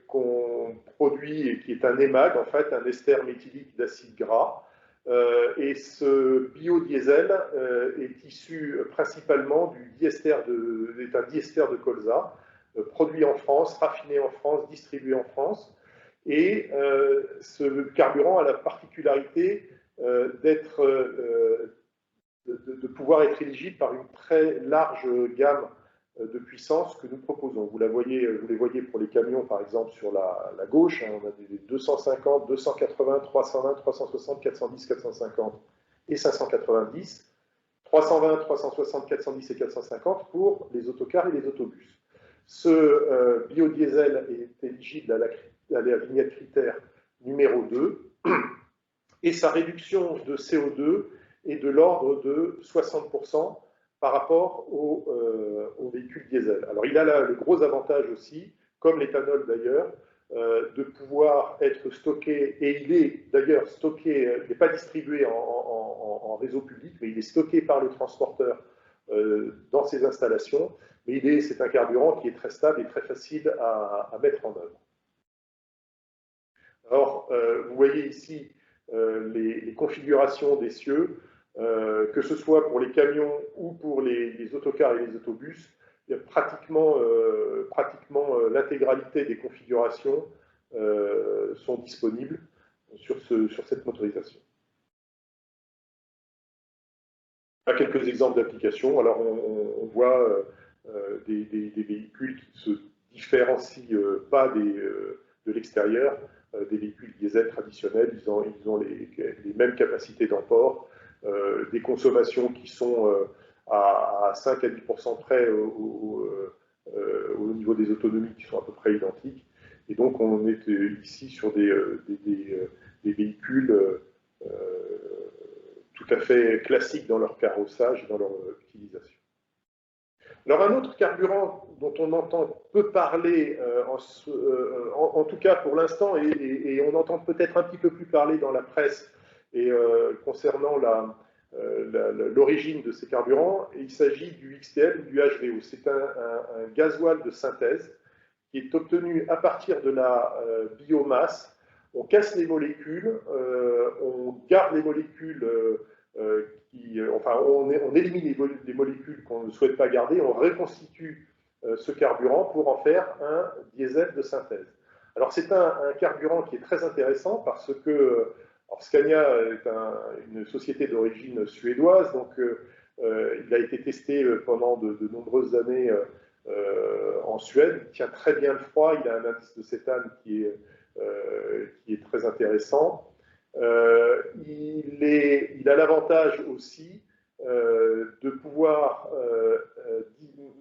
qu'on produit et qui est un EMAG, en fait, un ester méthylique d'acide gras. Et ce biodiesel est issu principalement du diester de colza, produit en France, raffiné en France, distribué en France. Et ce carburant a la particularité de pouvoir être éligible par une très large gamme de puissance que nous proposons. Vous les voyez pour les camions, par exemple, sur la gauche. Hein, on a des 250, 280, 320, 360, 410, 450 et 590. 320, 360, 410 et 450 pour les autocars et les autobus. Ce biodiesel est éligible à la vignette critère numéro 2 et sa réduction de CO2 est de l'ordre de 60% par rapport au véhicule diesel. Alors il a là le gros avantage aussi, comme l'éthanol d'ailleurs, de pouvoir être stocké, et il est d'ailleurs stocké, il n'est pas distribué en réseau public, mais il est stocké par le transporteur dans ses installations, mais c'est un carburant qui est très stable et très facile à mettre en œuvre. Alors, vous voyez ici les configurations d'essieux, que ce soit pour les camions ou pour les autocars et les autobus, il y a pratiquement l'intégralité des configurations sont disponibles sur cette motorisation. Là, quelques exemples d'applications. Alors, on voit des véhicules qui ne se différencient pas de l'extérieur des véhicules diesel traditionnels. Ils ont les mêmes capacités d'emport, des consommations qui sont à 5 à 10% près au niveau des autonomies qui sont à peu près identiques. Et donc, on est ici sur des véhicules tout à fait classiques dans leur carrossage et dans leur utilisation. Alors, un autre carburant dont on entend peu parler, en tout cas pour l'instant, et on entend peut-être un petit peu plus parler dans la presse et concernant l'origine de ces carburants, il s'agit du XTL ou du HVO. C'est un gasoil de synthèse qui est obtenu à partir de la biomasse. On casse les molécules, on garde les molécules, on élimine les molécules qu'on ne souhaite pas garder, on reconstitue ce carburant pour en faire un diesel de synthèse. Alors c'est un carburant qui est très intéressant parce que Alors, Scania est une société d'origine suédoise, donc il a été testé pendant de nombreuses années en Suède. Il tient très bien le froid, il a un indice de cétane qui est très intéressant. Il a l'avantage aussi de pouvoir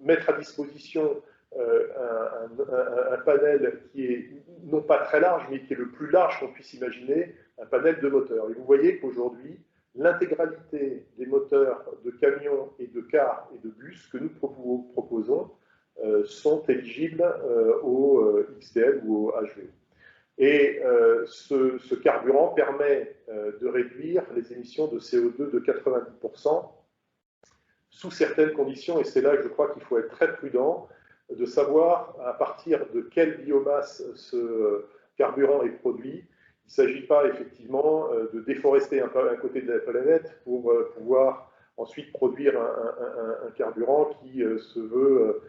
mettre à disposition un panel qui est non pas très large, mais qui est le plus large qu'on puisse imaginer, un panel de moteurs. Et vous voyez qu'aujourd'hui, l'intégralité des moteurs de camions et de cars et de bus que nous proposons sont éligibles au XDL ou au HVO. Et ce carburant permet de réduire les émissions de CO2 de 90% sous certaines conditions, et c'est là que je crois qu'il faut être très prudent, de savoir à partir de quelle biomasse ce carburant est produit. Il ne s'agit pas effectivement de déforester un côté de la planète pour pouvoir ensuite produire un carburant qui se veut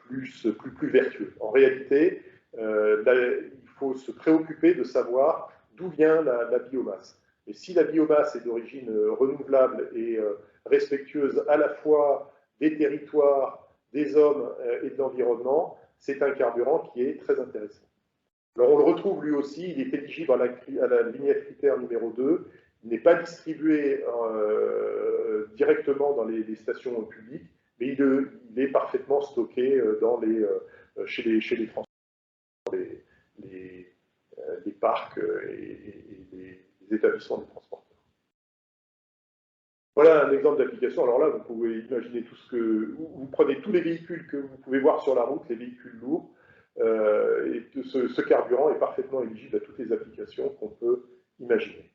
plus vertueux. En réalité, il faut se préoccuper de savoir d'où vient la biomasse. Et si la biomasse est d'origine renouvelable et respectueuse à la fois des territoires, des hommes et de l'environnement, c'est un carburant qui est très intéressant. Alors on le retrouve lui aussi, il est éligible à la vignette critère numéro 2, il n'est pas distribué directement dans les stations publiques, mais il est parfaitement stocké chez les Français, dans les parcs et les établissements de transport. Voilà un exemple d'application. Alors là, vous pouvez imaginer tout ce que... Vous prenez tous les véhicules que vous pouvez voir sur la route, les véhicules lourds, et ce carburant est parfaitement éligible à toutes les applications qu'on peut imaginer.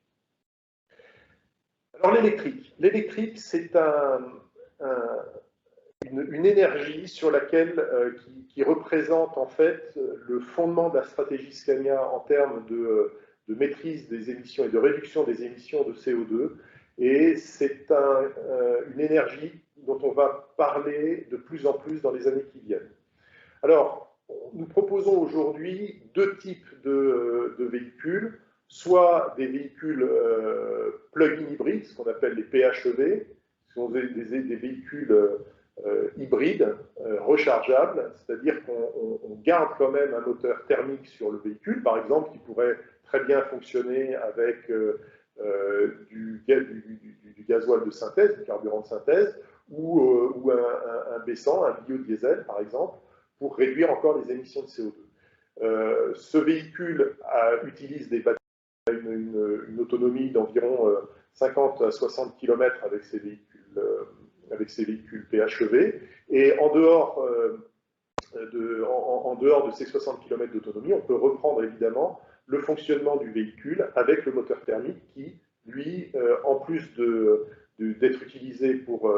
Alors l'électrique. L'électrique, c'est une énergie sur laquelle, qui représente en fait le fondement de la stratégie Scania en termes de maîtrise des émissions et de réduction des émissions de CO2. Et c'est une énergie dont on va parler de plus en plus dans les années qui viennent. Alors, nous proposons aujourd'hui deux types de véhicules, soit des véhicules plug-in hybrides, ce qu'on appelle les PHEV, ce sont des véhicules hybrides, rechargeables, c'est-à-dire qu'on garde quand même un moteur thermique sur le véhicule, par exemple, qui pourrait très bien fonctionner avec du gasoil de synthèse, du carburant de synthèse, ou un B100, un biodiesel par exemple, pour réduire encore les émissions de CO2. Ce véhicule utilise des batteries, une autonomie d'environ 50 à 60 km avec ces véhicules PHEV, et en dehors de ces 60 km d'autonomie, on peut reprendre évidemment le fonctionnement du véhicule avec le moteur thermique qui, lui, en plus d'être utilisé pour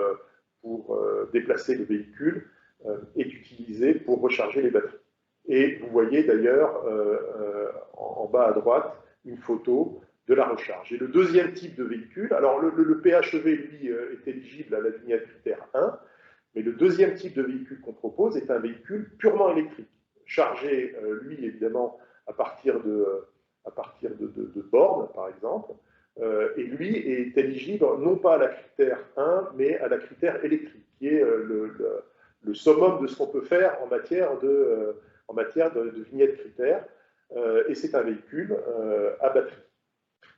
déplacer le véhicule, est utilisé pour recharger les batteries. Et vous voyez d'ailleurs en bas à droite une photo de la recharge. Et le deuxième type de véhicule, alors le PHEV, lui, est éligible à la vignette critère 1, mais le deuxième type de véhicule qu'on propose est un véhicule purement électrique, chargé, lui, évidemment, à partir de bornes, par exemple, et lui est éligible non pas à la critère 1, mais à la critère électrique, qui est le summum de ce qu'on peut faire en matière de vignette critère, et c'est un véhicule à batterie.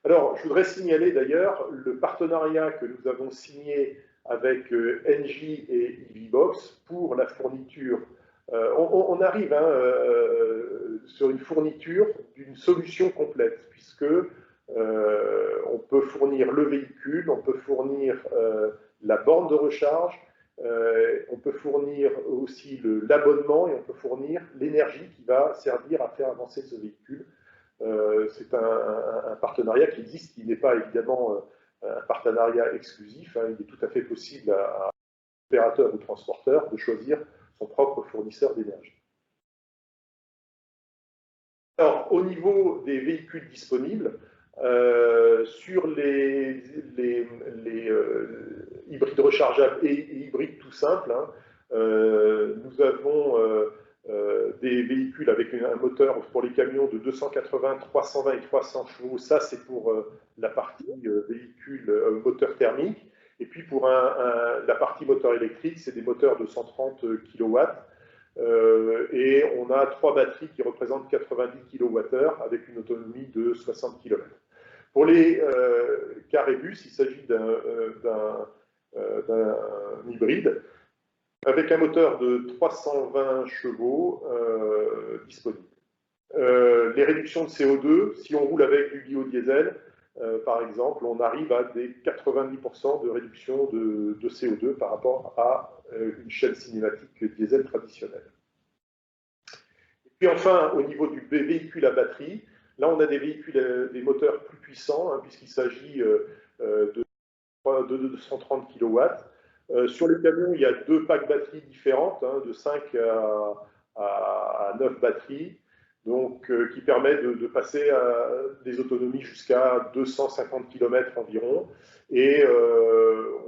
Alors, je voudrais signaler d'ailleurs le partenariat que nous avons signé avec Engie et EVBox pour la fourniture. On arrive sur une fourniture d'une solution complète, puisque on peut fournir le véhicule, on peut fournir la borne de recharge, on peut fournir aussi l'abonnement et on peut fournir l'énergie qui va servir à faire avancer ce véhicule. C'est un partenariat qui existe, qui n'est pas évidemment un partenariat exclusif. Il est tout à fait possible à opérateur ou transporteur de choisir son propre fournisseur d'énergie. Alors, au niveau des véhicules disponibles, sur les hybrides rechargeables et hybrides tout simples, nous avons des véhicules avec un moteur pour les camions de 280, 320 et 300 chevaux. Ça, c'est pour la partie véhicule moteur thermique. Et puis pour la partie moteur électrique, c'est des moteurs de 130 kW. Et on a 3 batteries qui représentent 90 kWh avec une autonomie de 60 km. Pour les cars et bus, il s'agit d'un hybride avec un moteur de 320 chevaux disponible. Les réductions de CO2, si on roule avec du biodiesel, par exemple, on arrive à des 90% de réduction de CO2 par rapport à une chaîne cinématique diesel traditionnelle. Et puis enfin, au niveau du véhicule à batterie, là on a des véhicules, des moteurs plus puissants, hein, puisqu'il s'agit de 230 kW. Sur les camions, il y a 2 packs batteries différentes, hein, de 5 à 9 batteries, donc, qui permet de passer à des autonomies jusqu'à 250 km environ. Et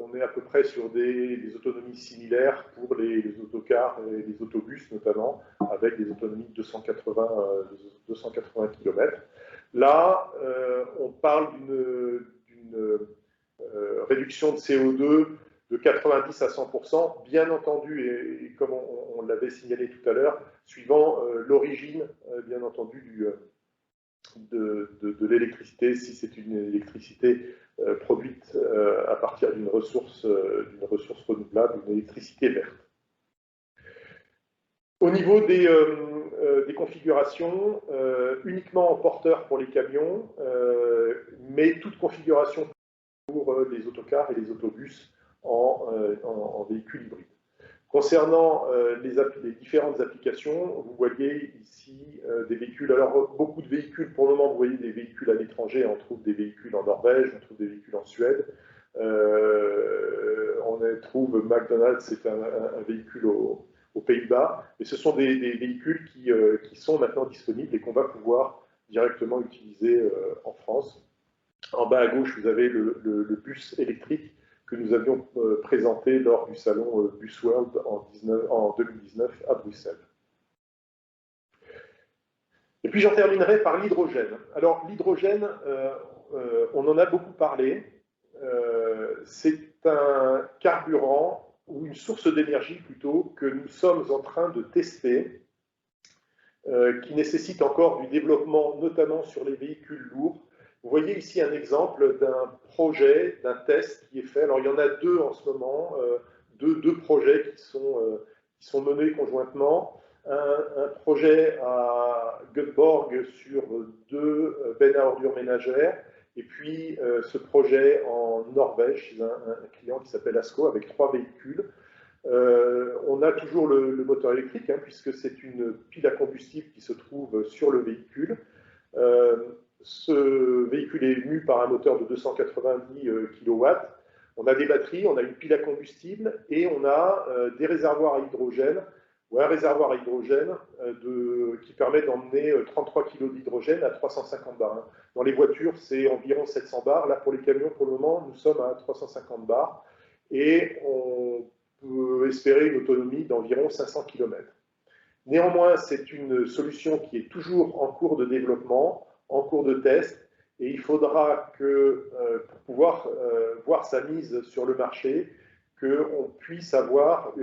on est à peu près sur des autonomies similaires pour les autocars et les autobus notamment, avec des autonomies de 280 km. Là, on parle d'une réduction de CO2 de 90 à 100%, bien entendu, et comme on l'avait signalé tout à l'heure, suivant l'origine, bien entendu, de l'électricité, si c'est une électricité produite à partir d'une ressource renouvelable, une électricité verte. Au niveau des configurations, uniquement en porteur pour les camions, mais toute configuration pour les autocars et les autobus en véhicule hybride. Concernant les différentes applications, vous voyez ici des véhicules. Alors, beaucoup de véhicules, pour le moment, vous voyez des véhicules à l'étranger. On trouve des véhicules en Norvège, on trouve des véhicules en Suède. On trouve McDonald's, c'est un véhicule aux Pays-Bas. Mais ce sont des véhicules qui sont maintenant disponibles et qu'on va pouvoir directement utiliser en France. En bas à gauche, vous avez le bus électrique que nous avions présenté lors du salon Busworld en 2019 à Bruxelles. Et puis j'en terminerai par l'hydrogène. Alors l'hydrogène, on en a beaucoup parlé. C'est un carburant ou une source d'énergie plutôt que nous sommes en train de tester, qui nécessite encore du développement, notamment sur les véhicules lourds. Vous voyez ici un exemple d'un projet, d'un test qui est fait. Alors, il y en a 2 en ce moment, deux projets qui sont menés conjointement. Un projet à Göteborg sur 2 bennes à ordures ménagères, et puis ce projet en Norvège chez un client qui s'appelle ASKO avec 3 véhicules. On a toujours le moteur électrique, hein, puisque c'est une pile à combustible qui se trouve sur le véhicule. Ce véhicule est mu par un moteur de 290 kW. On a des batteries, on a une pile à combustible et on a des réservoirs à hydrogène, ou un réservoir à hydrogène qui permet d'emmener 33 kg d'hydrogène à 350 bars. Dans les voitures, c'est environ 700 bars. Là, pour les camions, pour le moment, nous sommes à 350 bars et on peut espérer une autonomie d'environ 500 km. Néanmoins, c'est une solution qui est toujours en cours de développement, en cours de test, et il faudra que, pour pouvoir voir sa mise sur le marché, qu'on puisse avoir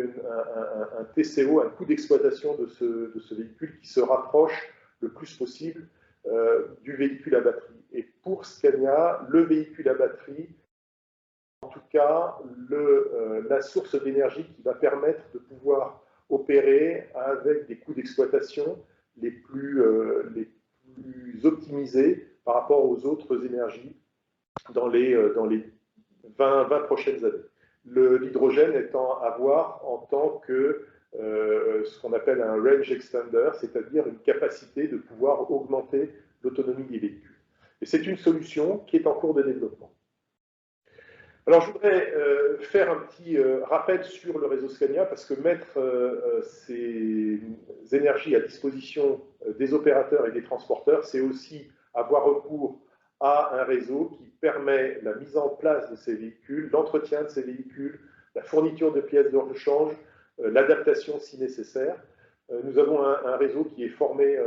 un TCO, un coût d'exploitation de ce véhicule qui se rapproche le plus possible du véhicule à batterie. Et pour Scania, le véhicule à batterie, en tout cas, la source d'énergie qui va permettre de pouvoir opérer avec des coûts d'exploitation les plus optimisés par rapport aux autres énergies dans les 20 prochaines années. L'hydrogène étant à voir en tant que ce qu'on appelle un range extender, c'est-à-dire une capacité de pouvoir augmenter l'autonomie des véhicules. Et c'est une solution qui est en cours de développement. Alors, je voudrais faire un petit rappel sur le réseau Scania, parce que mettre ces énergies à disposition des opérateurs et des transporteurs, c'est aussi avoir recours à un réseau qui permet la mise en place de ces véhicules, l'entretien de ces véhicules, la fourniture de pièces de rechange, l'adaptation si nécessaire. Nous avons un réseau qui est formé,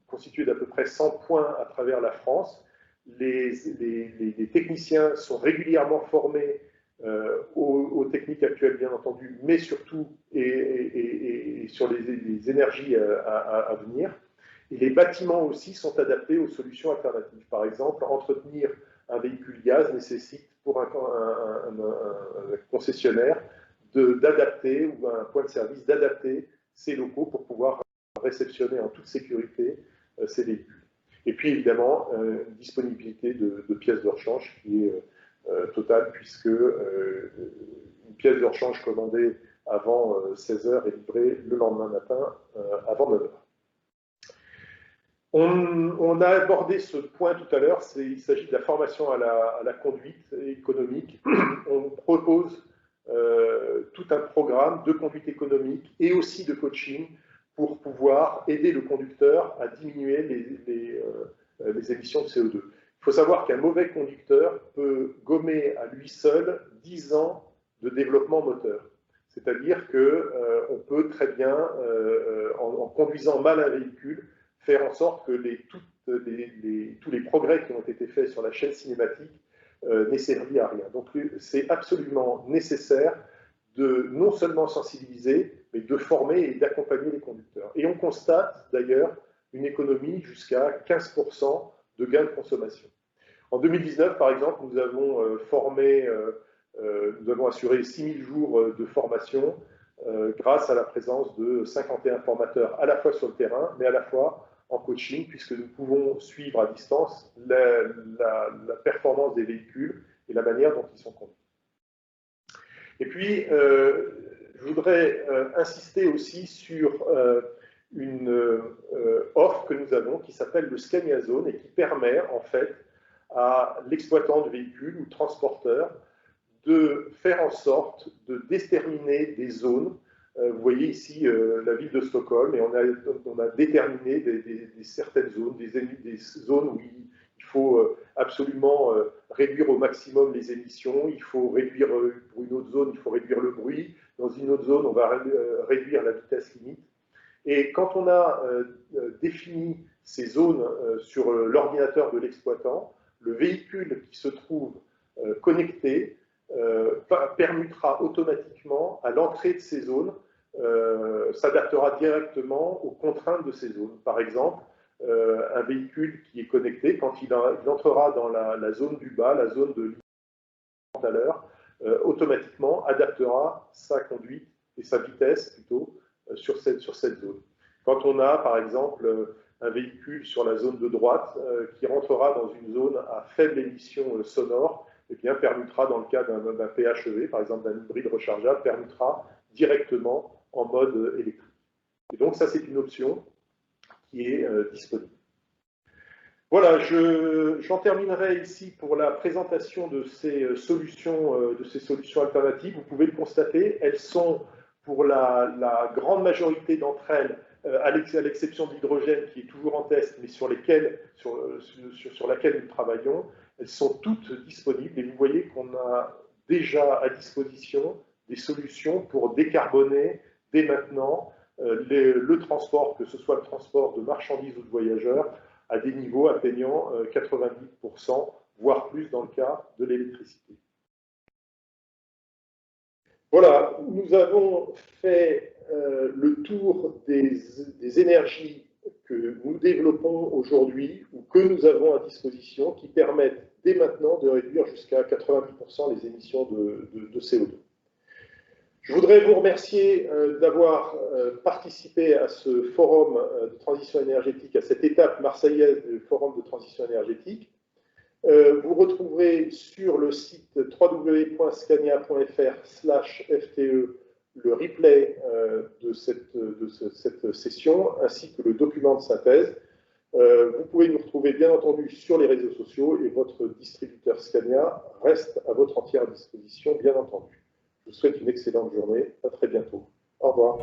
constitué d'à peu près 100 points à travers la France. Les techniciens sont régulièrement formés aux techniques actuelles, bien entendu, mais surtout et sur les énergies à venir. Et les bâtiments aussi sont adaptés aux solutions alternatives. Par exemple, entretenir un véhicule gaz nécessite pour un concessionnaire d'adapter, ou un point de service d'adapter ses locaux pour pouvoir réceptionner en toute sécurité ces véhicules. Et puis évidemment, une disponibilité de pièces de rechange qui est totale, puisque une pièce de rechange commandée avant 16 h est livrée le lendemain matin avant 9 h. On a abordé ce point tout à l'heure, il s'agit de la formation à la conduite économique. On propose tout un programme de conduite économique et aussi de coaching pour pouvoir aider le conducteur à diminuer les émissions de CO2. Il faut savoir qu'un mauvais conducteur peut gommer à lui seul 10 ans de développement moteur. C'est-à-dire qu'on peut très bien, en conduisant mal un véhicule, faire en sorte que tous les progrès qui ont été faits sur la chaîne cinématique n'aient servi à rien. Donc c'est absolument nécessaire de non seulement sensibiliser, mais de former et d'accompagner les conducteurs. Et on constate d'ailleurs une économie jusqu'à 15% de gains de consommation. En 2019, par exemple, nous avons assuré 6000 jours de formation grâce à la présence de 51 formateurs, à la fois sur le terrain, mais à la fois en coaching, puisque nous pouvons suivre à distance la performance des véhicules et la manière dont ils sont conduits. Et puis, je voudrais insister aussi sur une offre que nous avons qui s'appelle le Scania Zone et qui permet en fait à l'exploitant de véhicules ou transporteur de faire en sorte de déterminer des zones. Vous voyez ici la ville de Stockholm et on a déterminé certaines zones, des zones où il faut absolument réduire au maximum les émissions, il faut réduire, pour une autre zone, il faut réduire le bruit, dans une autre zone, on va réduire la vitesse limite. Et quand on a défini ces zones sur l'ordinateur de l'exploitant, le véhicule qui se trouve connecté permutera automatiquement à l'entrée de ces zones, s'adaptera directement aux contraintes de ces zones. Par exemple, un véhicule qui est connecté, quand il entrera dans la zone du bas, la zone de à l'heure, automatiquement adaptera sa conduite et sa vitesse plutôt sur cette zone. Quand on a par exemple un véhicule sur la zone de droite qui rentrera dans une zone à faible émission sonore, eh bien, permettra, dans le cas d'un PHEV, par exemple d'un hybride rechargeable, permettra directement en mode électrique. Et donc ça, c'est une option qui est disponible. Voilà, j'en terminerai ici pour la présentation de ces solutions alternatives. Vous pouvez le constater, elles sont, pour la grande majorité d'entre elles, à l'exception de l'hydrogène qui est toujours en test, mais sur laquelle nous travaillons, elles sont toutes disponibles et vous voyez qu'on a déjà à disposition des solutions pour décarboner dès maintenant le transport, que ce soit le transport de marchandises ou de voyageurs, à des niveaux atteignant 90%, voire plus dans le cas de l'électricité. Voilà, nous avons fait le tour des énergies que nous développons aujourd'hui ou que nous avons à disposition qui permettent dès maintenant de réduire jusqu'à 90% les émissions de CO2. Je voudrais vous remercier d'avoir participé à ce forum de transition énergétique, à cette étape marseillaise du forum de transition énergétique. Vous retrouverez sur le site www.scania.fr/FTE le replay de cette session ainsi que le document de synthèse. Vous pouvez nous retrouver bien entendu sur les réseaux sociaux et votre distributeur Scania reste à votre entière disposition, bien entendu. Je vous souhaite une excellente journée. À très bientôt. Au revoir.